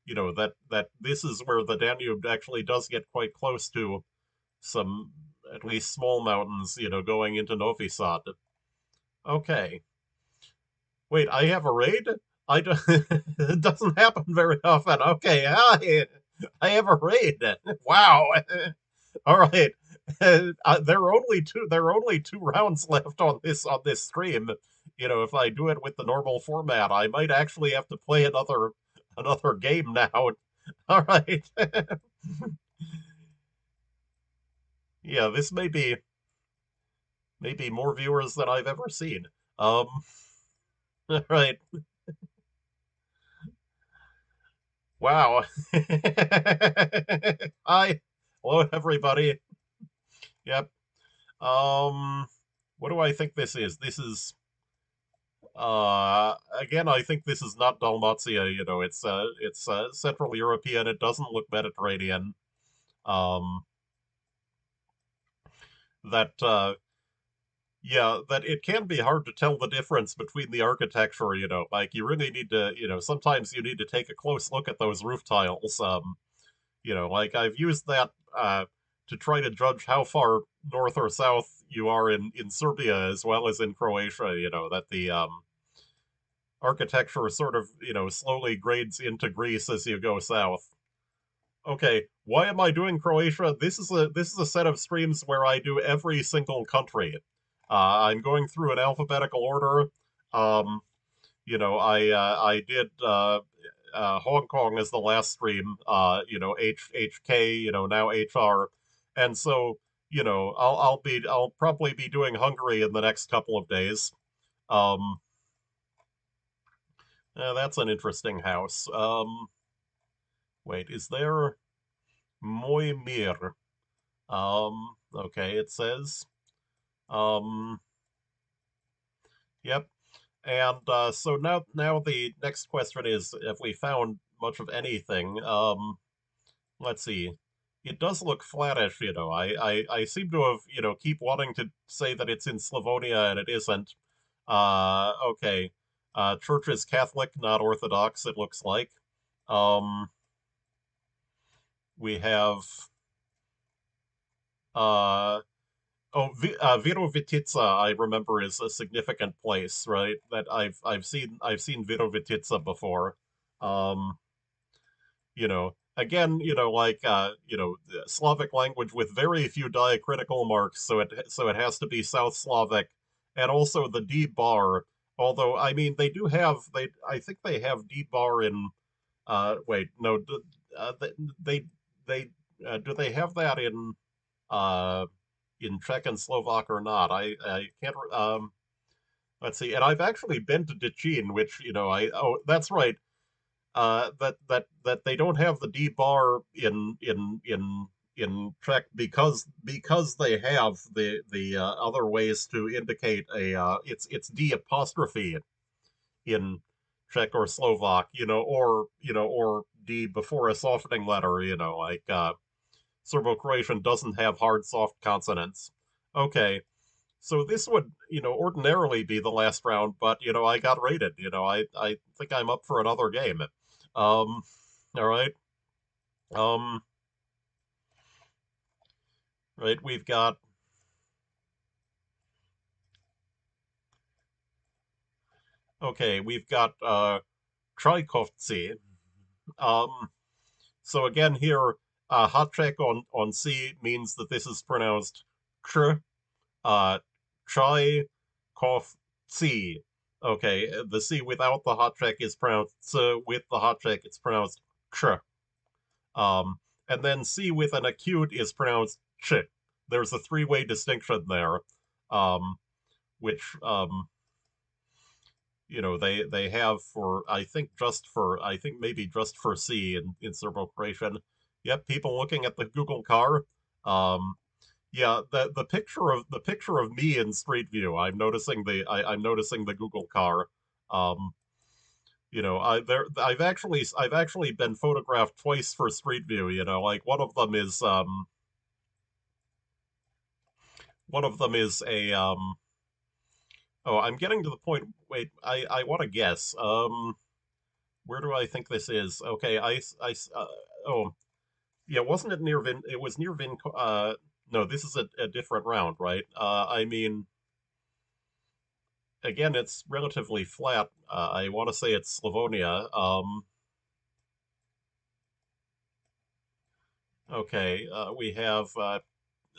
that this is where the Danube actually does get quite close to some at least small mountains, going into Novi Sad. Okay. Wait, I have a raid? I do, it doesn't happen very often. Okay, I have a raid. Wow. All right. There are only two rounds left on this stream. If I do it with the normal format, I might actually have to play another game now. All right. Yeah, this may be more viewers than I've ever seen. Um, all right. Wow. Hi. Hello, everybody. Yep. Um, what do I think this is? This is again, I think this is not Dalmacia, it's Central European. It doesn't look Mediterranean. Um, that yeah, that it can be hard to tell the difference between the architecture, like you really need to, sometimes you need to take a close look at those roof tiles. Like I've used that to try to judge how far north or south you are in Serbia as well as in Croatia, that the architecture sort of, slowly grades into Greece as you go south. Okay, why am I doing Croatia? This is a set of streams where I do every single country. I'm going through an alphabetical order. Um, I did Hong Kong as the last stream. HK, now HR, and so I'll probably be doing Hungary in the next couple of days. Um, that's an interesting house. Wait, is there Moimir? Okay, it says. Um, yep. And so now the next question is, if we found much of anything? Let's see. It does look flattish, I seem to have, keep wanting to say that it's in Slavonia and it isn't. Okay. Church is Catholic, not Orthodox, it looks like. Um, we have uh Virovitica, I remember, is a significant place, right? That I've seen Virovitica before. Um, again, Slavic language with very few diacritical marks, so it has to be South Slavic, and also the D bar. Although I mean, they I think they have D bar in wait, no, they they do they have that uh in Czech and Slovak or not? I can't. Let's see. And I've actually been to Dechin, which that's right. That they don't have the D bar in Czech because they have the other ways to indicate a it's D apostrophe in Czech or Slovak, or D before a softening letter, like Serbo-Croatian doesn't have hard soft consonants. Okay, so this would, ordinarily be the last round, but I got rated. I think I'm up for another game. Um, all right. Um, right, we've got we've got Tchaikovsky. Um, so again here, hot check on C means that this is pronounced tr. Tchaikovsky. Okay, the C without the hot check is pronounced S. With the hot check, it's pronounced tr. Um, and then C with an acute is pronounced ch. There's a three-way distinction there, um, which they have for I think maybe just for C in Serbo-Croatian. Yep, people looking at the Google car. Um, yeah, the picture of me in Street View. I'm noticing the Google car. Um, I've actually been photographed twice for Street View. Like one of them is a oh, I'm getting to the point. Wait, I want to guess. Where do I think this is? Okay, oh, yeah, wasn't it near Vin? It was near Vin. No, this is a different round, right? I mean, again, it's relatively flat. I want to say it's Slavonia. Okay, we have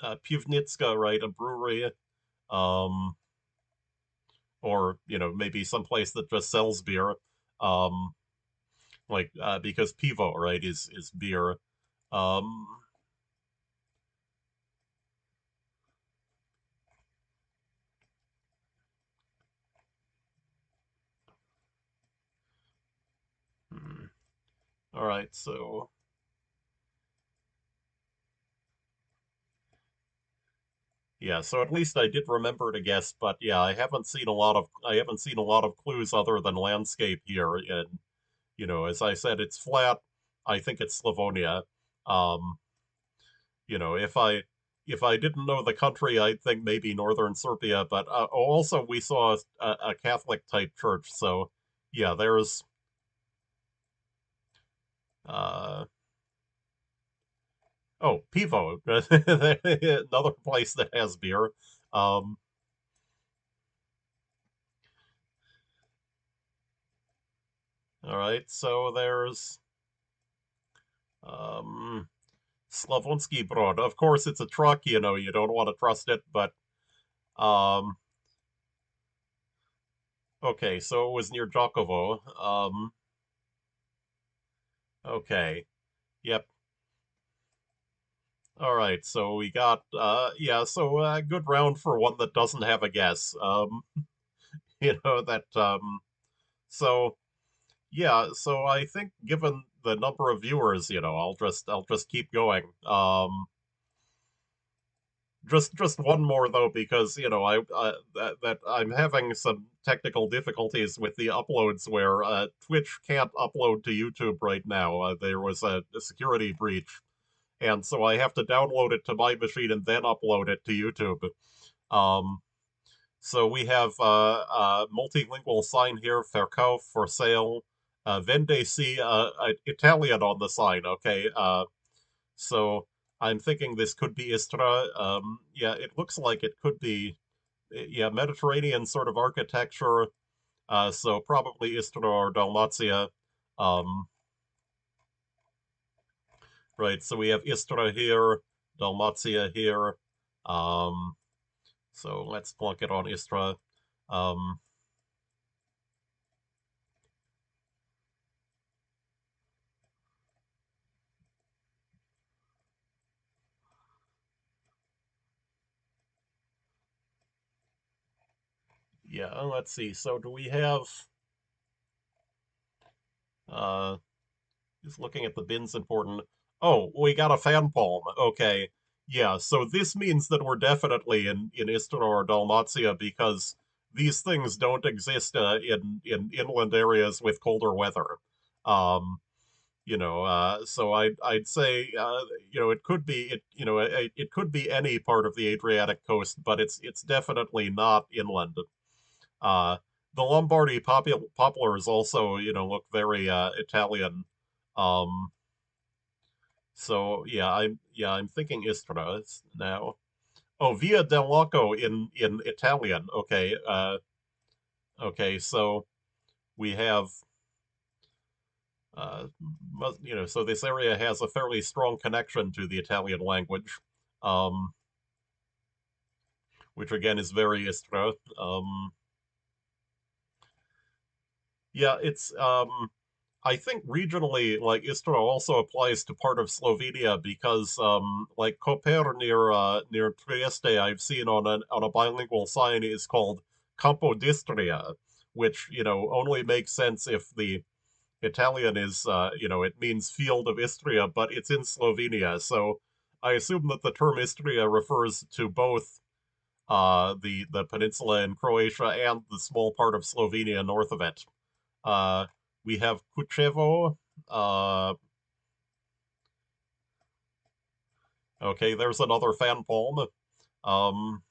Pivnitska, right? A brewery. Um, or maybe someplace that just sells beer. Um, like because pivo, right, is beer. Um, hmm. All right, so yeah, so at least I did remember to guess, but yeah, I haven't seen a lot of clues other than landscape here, and as I said, it's flat. I think it's Slavonia. Um, if I didn't know the country, I'd think maybe northern Serbia, but also we saw a Catholic type church, so yeah, there's uh oh, Pivo, another place that has beer. Um, all right, so there's um Slavonski Brod. Of course, it's a truck. You don't want to trust it, but um, okay. So it was near Jokovo. Okay. Yep. All right, so we got yeah, so good round for one that doesn't have a guess. That so yeah, so I think given the number of viewers, I'll just keep going. Just one more though, because that I'm having some technical difficulties with the uploads where Twitch can't upload to YouTube right now. There was a security breach, and so I have to download it to my machine and then upload it to YouTube. Um, so we have multilingual sign here, Verkauf, for sale, Vende si, Italian on the sign. Okay, so I'm thinking this could be Istra. Yeah, it looks like it could be, yeah, Mediterranean sort of architecture. So probably Istra or Dalmacia. Um, right, so we have Istra here, Dalmacia here. Um, so let's plunk it on Istra. Um, yeah, let's see. So do we have, uh, just looking at the bins important. Oh, we got a fan palm. Okay. Yeah, so this means that we're definitely in Istra or Dalmatia because these things don't exist in inland areas with colder weather. Um, so I'd say it could be it could be any part of the Adriatic coast, but it's definitely not inland. Uh, the Lombardy poplars also look very Italian. Um, so I'm thinking Istra now. Oh, Via del Lago in Italian. Okay. Okay. So we have uh, so this area has a fairly strong connection to the Italian language, um, which again is very Istra. Yeah, it's I think regionally, like Istra also applies to part of Slovenia because, like Koper near Trieste, I've seen on a bilingual sign is called Campo d'Istria, which only makes sense if the Italian is it means field of Istria, but it's in Slovenia, so I assume that the term Istria refers to both the peninsula in Croatia and the small part of Slovenia north of it. Uh, we have Kuchevo. Uh, okay, there's another fan palm. Um,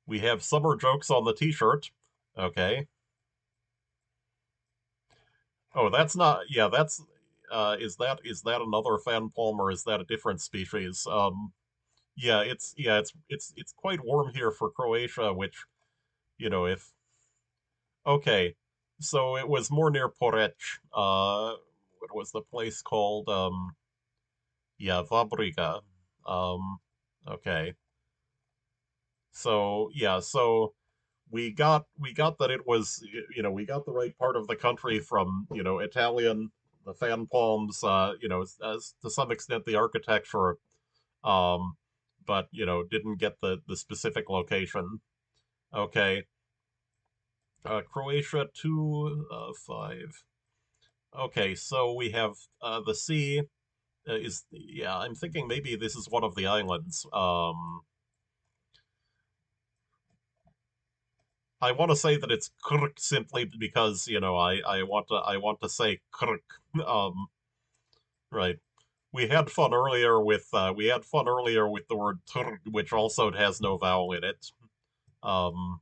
we have summer jokes on the T-shirt. Okay. Oh, that's not. Yeah, that's. Is that another fan palm or is that a different species? It's quite warm here for Croatia, which if okay, so it was more near Porec. What was the place called? Yeah, Vabriga. Um, okay. So we got that it was we got the right part of the country from Italian, the fan palms, as to some extent the architecture, um, but didn't get the specific location. Okay, Croatia 2 5. Okay, so we have the sea is yeah. I'm thinking maybe this is one of the islands. I want to say that it's Krk simply because I want to say Krk. Um, right. We had fun earlier with the word Turk, which also has no vowel in it. Um,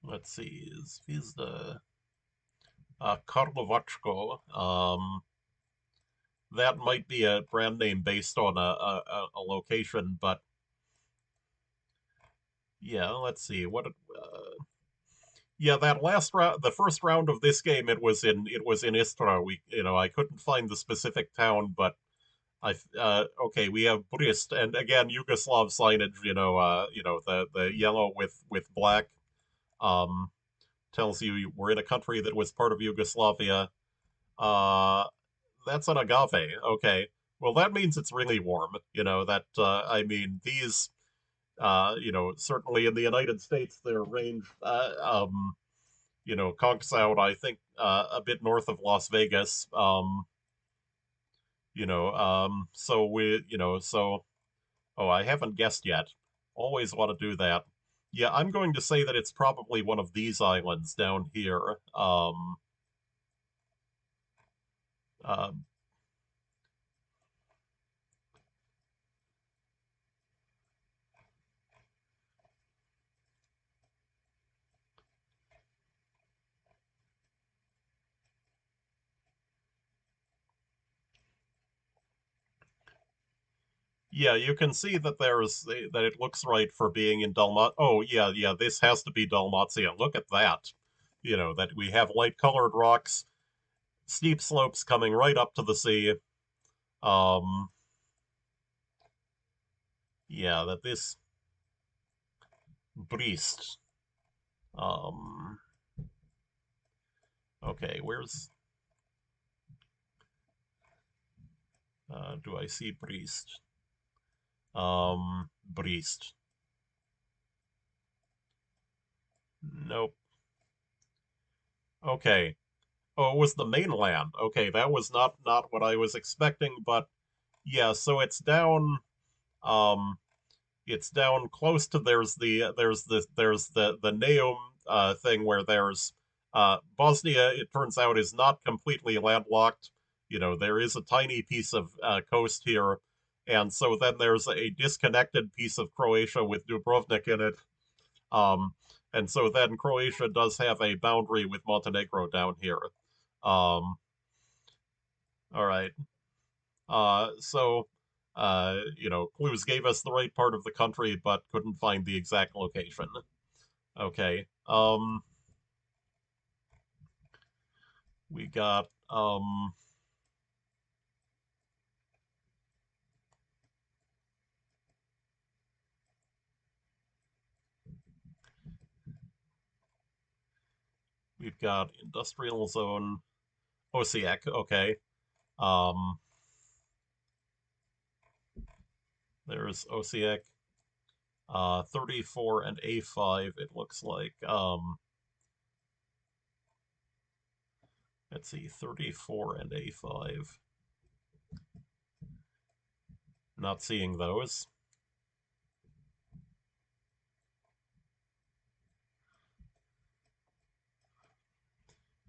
let's see, is the Karlovačko. that might be a brand name based on a location, but yeah, let's see what. Yeah, that last round, the first round of this game, it was in Istra. I couldn't find the specific town, but okay, we have Brist, and again Yugoslav signage. The yellow with black um tells you we're in a country that was part of Yugoslavia. Uh, that's an agave. Okay, well that means it's really warm. I mean these. Certainly in the United States, their range conks out, I think, a bit north of Las Vegas. Oh, I haven't guessed yet. Always want to do that. Yeah, I'm going to say that it's probably one of these islands down here. Uh, yeah, you can see that that it looks right for being in Dalmat. Oh, yeah, yeah, this has to be Dalmacia. Look at that. That we have light colored rocks, steep slopes coming right up to the sea. Um, yeah, that this Brist. Um, okay, where's do I see Brist? Brist. Nope. Okay. Oh, it was the mainland. Okay, that was not what I was expecting, but yeah, so um it's down close to there's the Neum thing where there's Bosnia, it turns out, is not completely landlocked. There is a tiny piece of coast here, and so then there's a disconnected piece of Croatia with Dubrovnik in it. Um, and so then Croatia does have a boundary with Montenegro down here. Um, all right. Clues gave us the right part of the country, but couldn't find the exact location. Okay. We got we've got industrial zone Osiek. Okay. Um, there's Osiek. 34 and A5. It looks like. Let's see, 34 and A5. Not seeing those.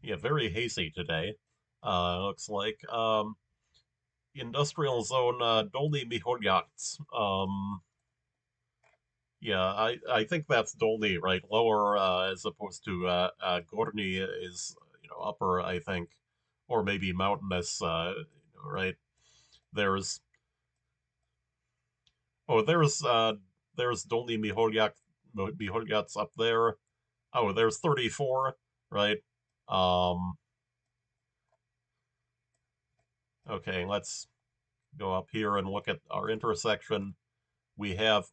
Yeah, very hazy today. Looks like. Industrial zone Dolny Miholjats. Yeah, I think that's Dolny, right? Lower as opposed to Gorny is upper, I think, or maybe mountainous, right? There's there's Dolny Miholjats up there. Oh, there's 34, right? Um, okay, let's go up here and look at our intersection. We have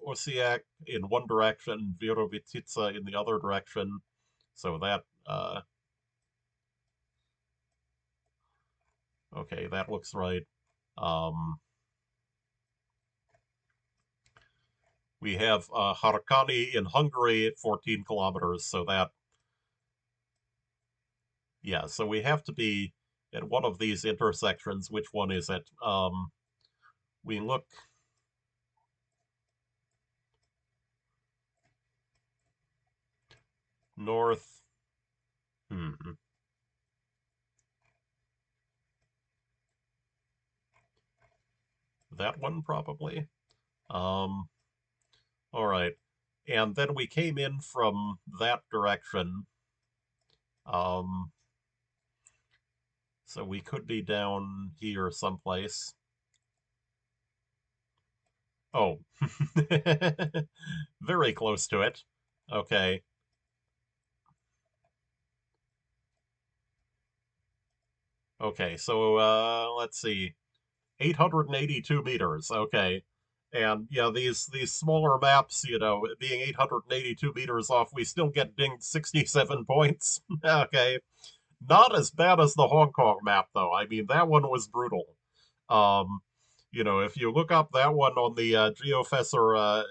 Osiak in one direction, Virovitica in the other direction. So that, okay, that looks right. Um, we have Harkani in Hungary at 14 kilometers. So that, yeah, so we have to be at one of these intersections. Which one is it? We look north. Hmm, that one probably. Um, all right. And then we came in from that direction. Um, So we could be down here someplace. Oh, very close to it. Okay. Okay, so let's see. 882 meters. Okay. And yeah, these smaller maps, being 882 meters off, we still get dinged 67 points. Okay. Not as bad as the Hong Kong map, though. I mean, that one was brutal. Um, if you look up that one on the GeoFessr,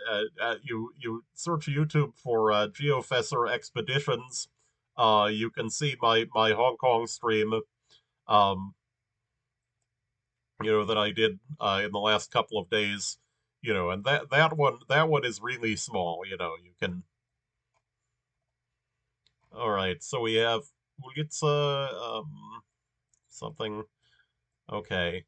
you search YouTube for GeoFessr expeditions, you can see my Hong Kong stream, um, that I did in the last couple of days. And that one is really small. You can. All right, so we have Ulitsa, something. Okay.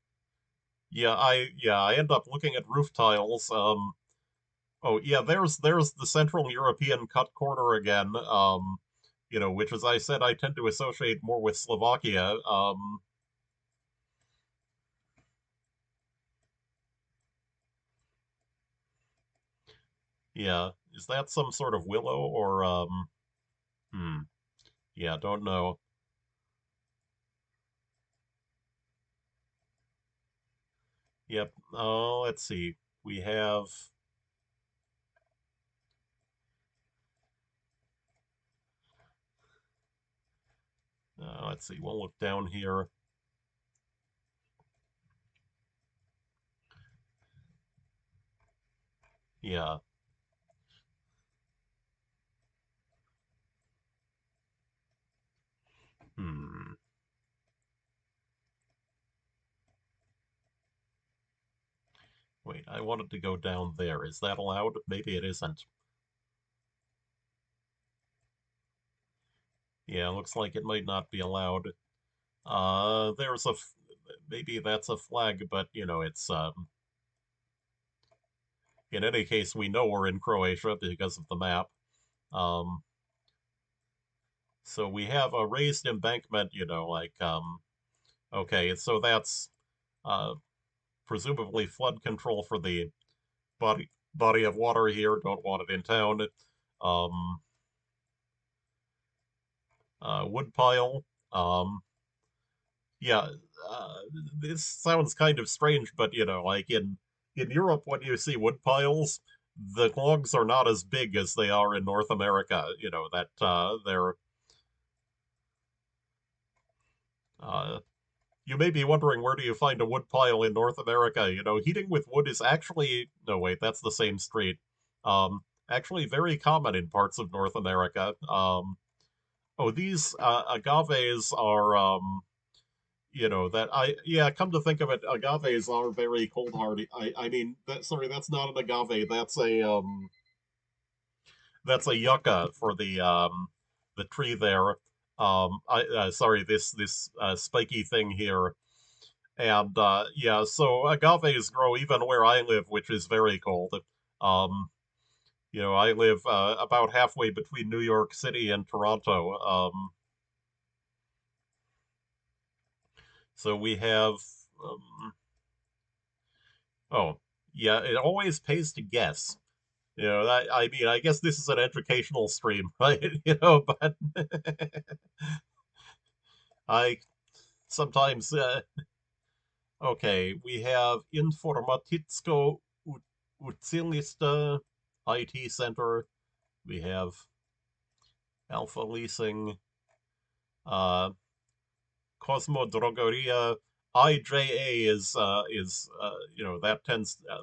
Yeah, I end up looking at roof tiles. Oh yeah, there's the Central European cut corner again. Which as I said, I tend to associate more with Slovakia. Yeah, is that some sort of willow or hmm, yeah, don't know. Yep. Oh, let's see. We have let's see. We'll look down here. Yeah. Hmm. Wait, I wanted to go down there. Is that allowed? Maybe it isn't. Yeah, looks like it might not be allowed. There's maybe that's a flag, but it's in any case we know we're in Croatia because of the map. Um, so we have a raised embankment, like okay, so that's uh presumably flood control for the body of water here. Don't want it in town. Um, wood pile. Um, yeah, uh, this sounds kind of strange, but like in Europe, when you see wood piles, the logs are not as big as they are in North America. That they're. Uh, you may be wondering, where do you find a wood pile in North America? Heating with wood is actually, no, wait, that's the same street. Actually very common in parts of North America. Oh, these agaves are that I yeah, come to think of it, agaves are very cold hardy. I mean, sorry, that's not an agave. That's a yucca for the tree there. I sorry, this spiky thing here. And yeah, so agaves grow even where I live, which is very cold. Um, I live about halfway between New York City and Toronto. So we have um, oh, yeah, it always pays to guess. I mean, I guess this is an educational stream, right? But I sometimes, okay, we have Informaticko Ucilista IT Center. We have Alpha Leasing, uh, Cosmo Drogeria. IJA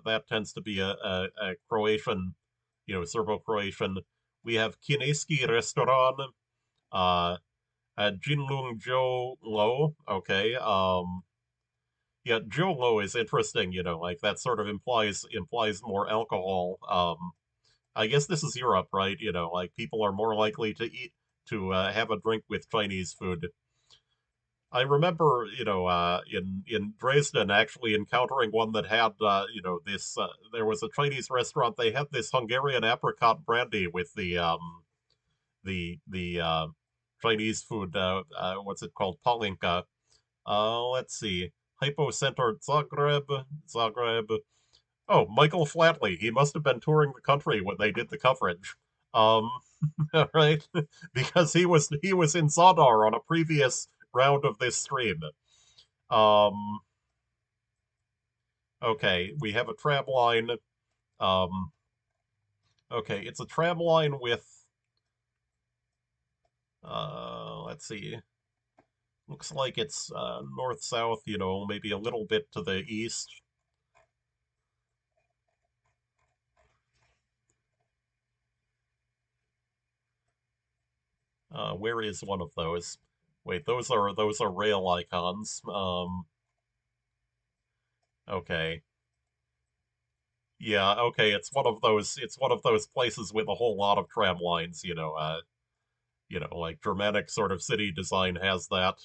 that tends to be a Croatian, Serbo-Croatian. We have Kineski Restaurant, uh, Jinlung Jo Lo. Okay. Yeah, Jo Lo is interesting. Like that sort of implies more alcohol. I guess this is Europe, right? Like people are more likely to have a drink with Chinese food. I remember, in Dresden actually encountering one that had, this. There was a Chinese restaurant. They had this Hungarian apricot brandy with the Chinese food. What's it called? Palinka. Let's see. Hypocenter Zagreb. Oh, Michael Flatley. He must have been touring the country when they did the coverage. Um, right? Because he was in Zadar on a previous round of this stream. Um, okay, we have a tram line. Um, okay, it's a tram line with let's see. Looks like it's north south, maybe a little bit to the east. Where is one of those? Wait, those are rail icons. Okay. Yeah, okay, it's one of those places with a whole lot of tram lines, like Germanic sort of city design has that.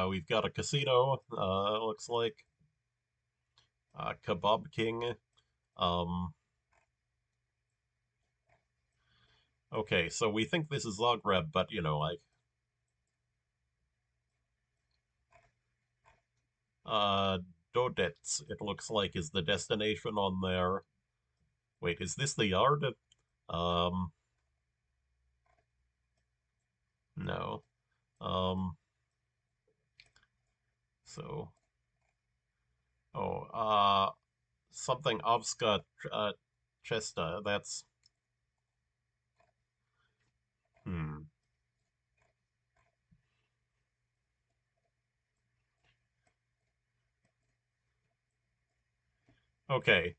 We've got a casino, looks like Kebab King. Um, okay, so we think this is Zagreb, but like uh Dodets, it looks like is the destination on there. Wait, is this the yard? Um, no. Um, so oh, something Avska Chesta. That's hmm. Okay.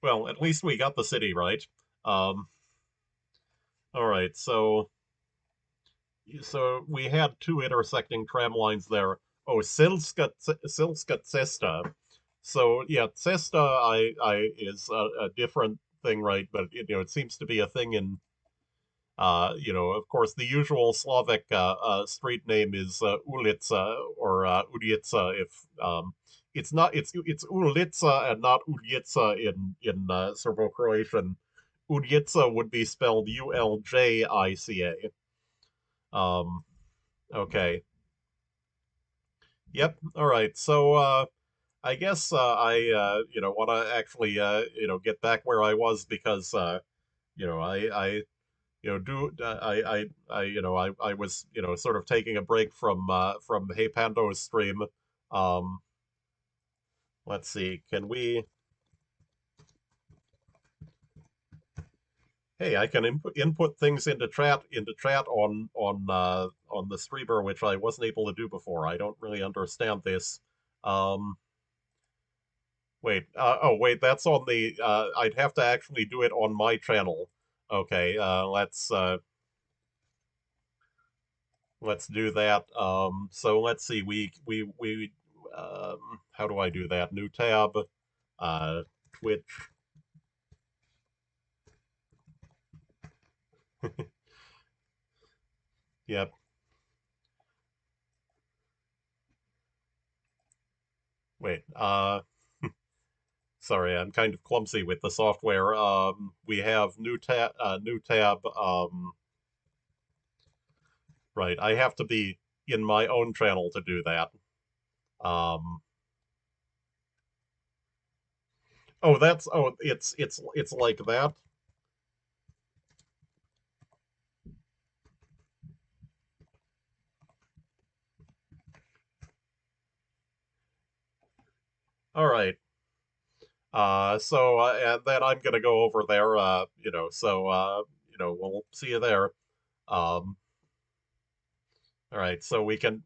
Well, at least we got the city right. Um, all right. So we had two intersecting tram lines there. Oh, Silska Cesta. So yeah, Cesta I is a different thing, right? But it seems to be a thing in of course, the usual Slavic street name is Ulica or Ulica. If it's not, it's Ulica and not Ulica in Serbo-Croatian. Ulica would be spelled Uljica. Okay. Yep. All right. So I guess I want to actually get back where I was because I do I was sort of taking a break from Hey Pando's stream. Um, let's see, can we? Hey, I can input things into chat on the streamer, which I wasn't able to do before. I don't really understand this. Um, wait, oh wait, that's on the. I'd have to actually do it on my channel. Okay, let's do that. So let's see. How do I do that? New tab, uh, Twitch. Yep. Wait. Sorry, I'm kind of clumsy with the software. We have new tab. New tab. Right. I have to be in my own channel to do that. Um. Oh, that's. Oh, it's like that. All right. And then I'm gonna go over there. We'll see you there. Um. All right, so we can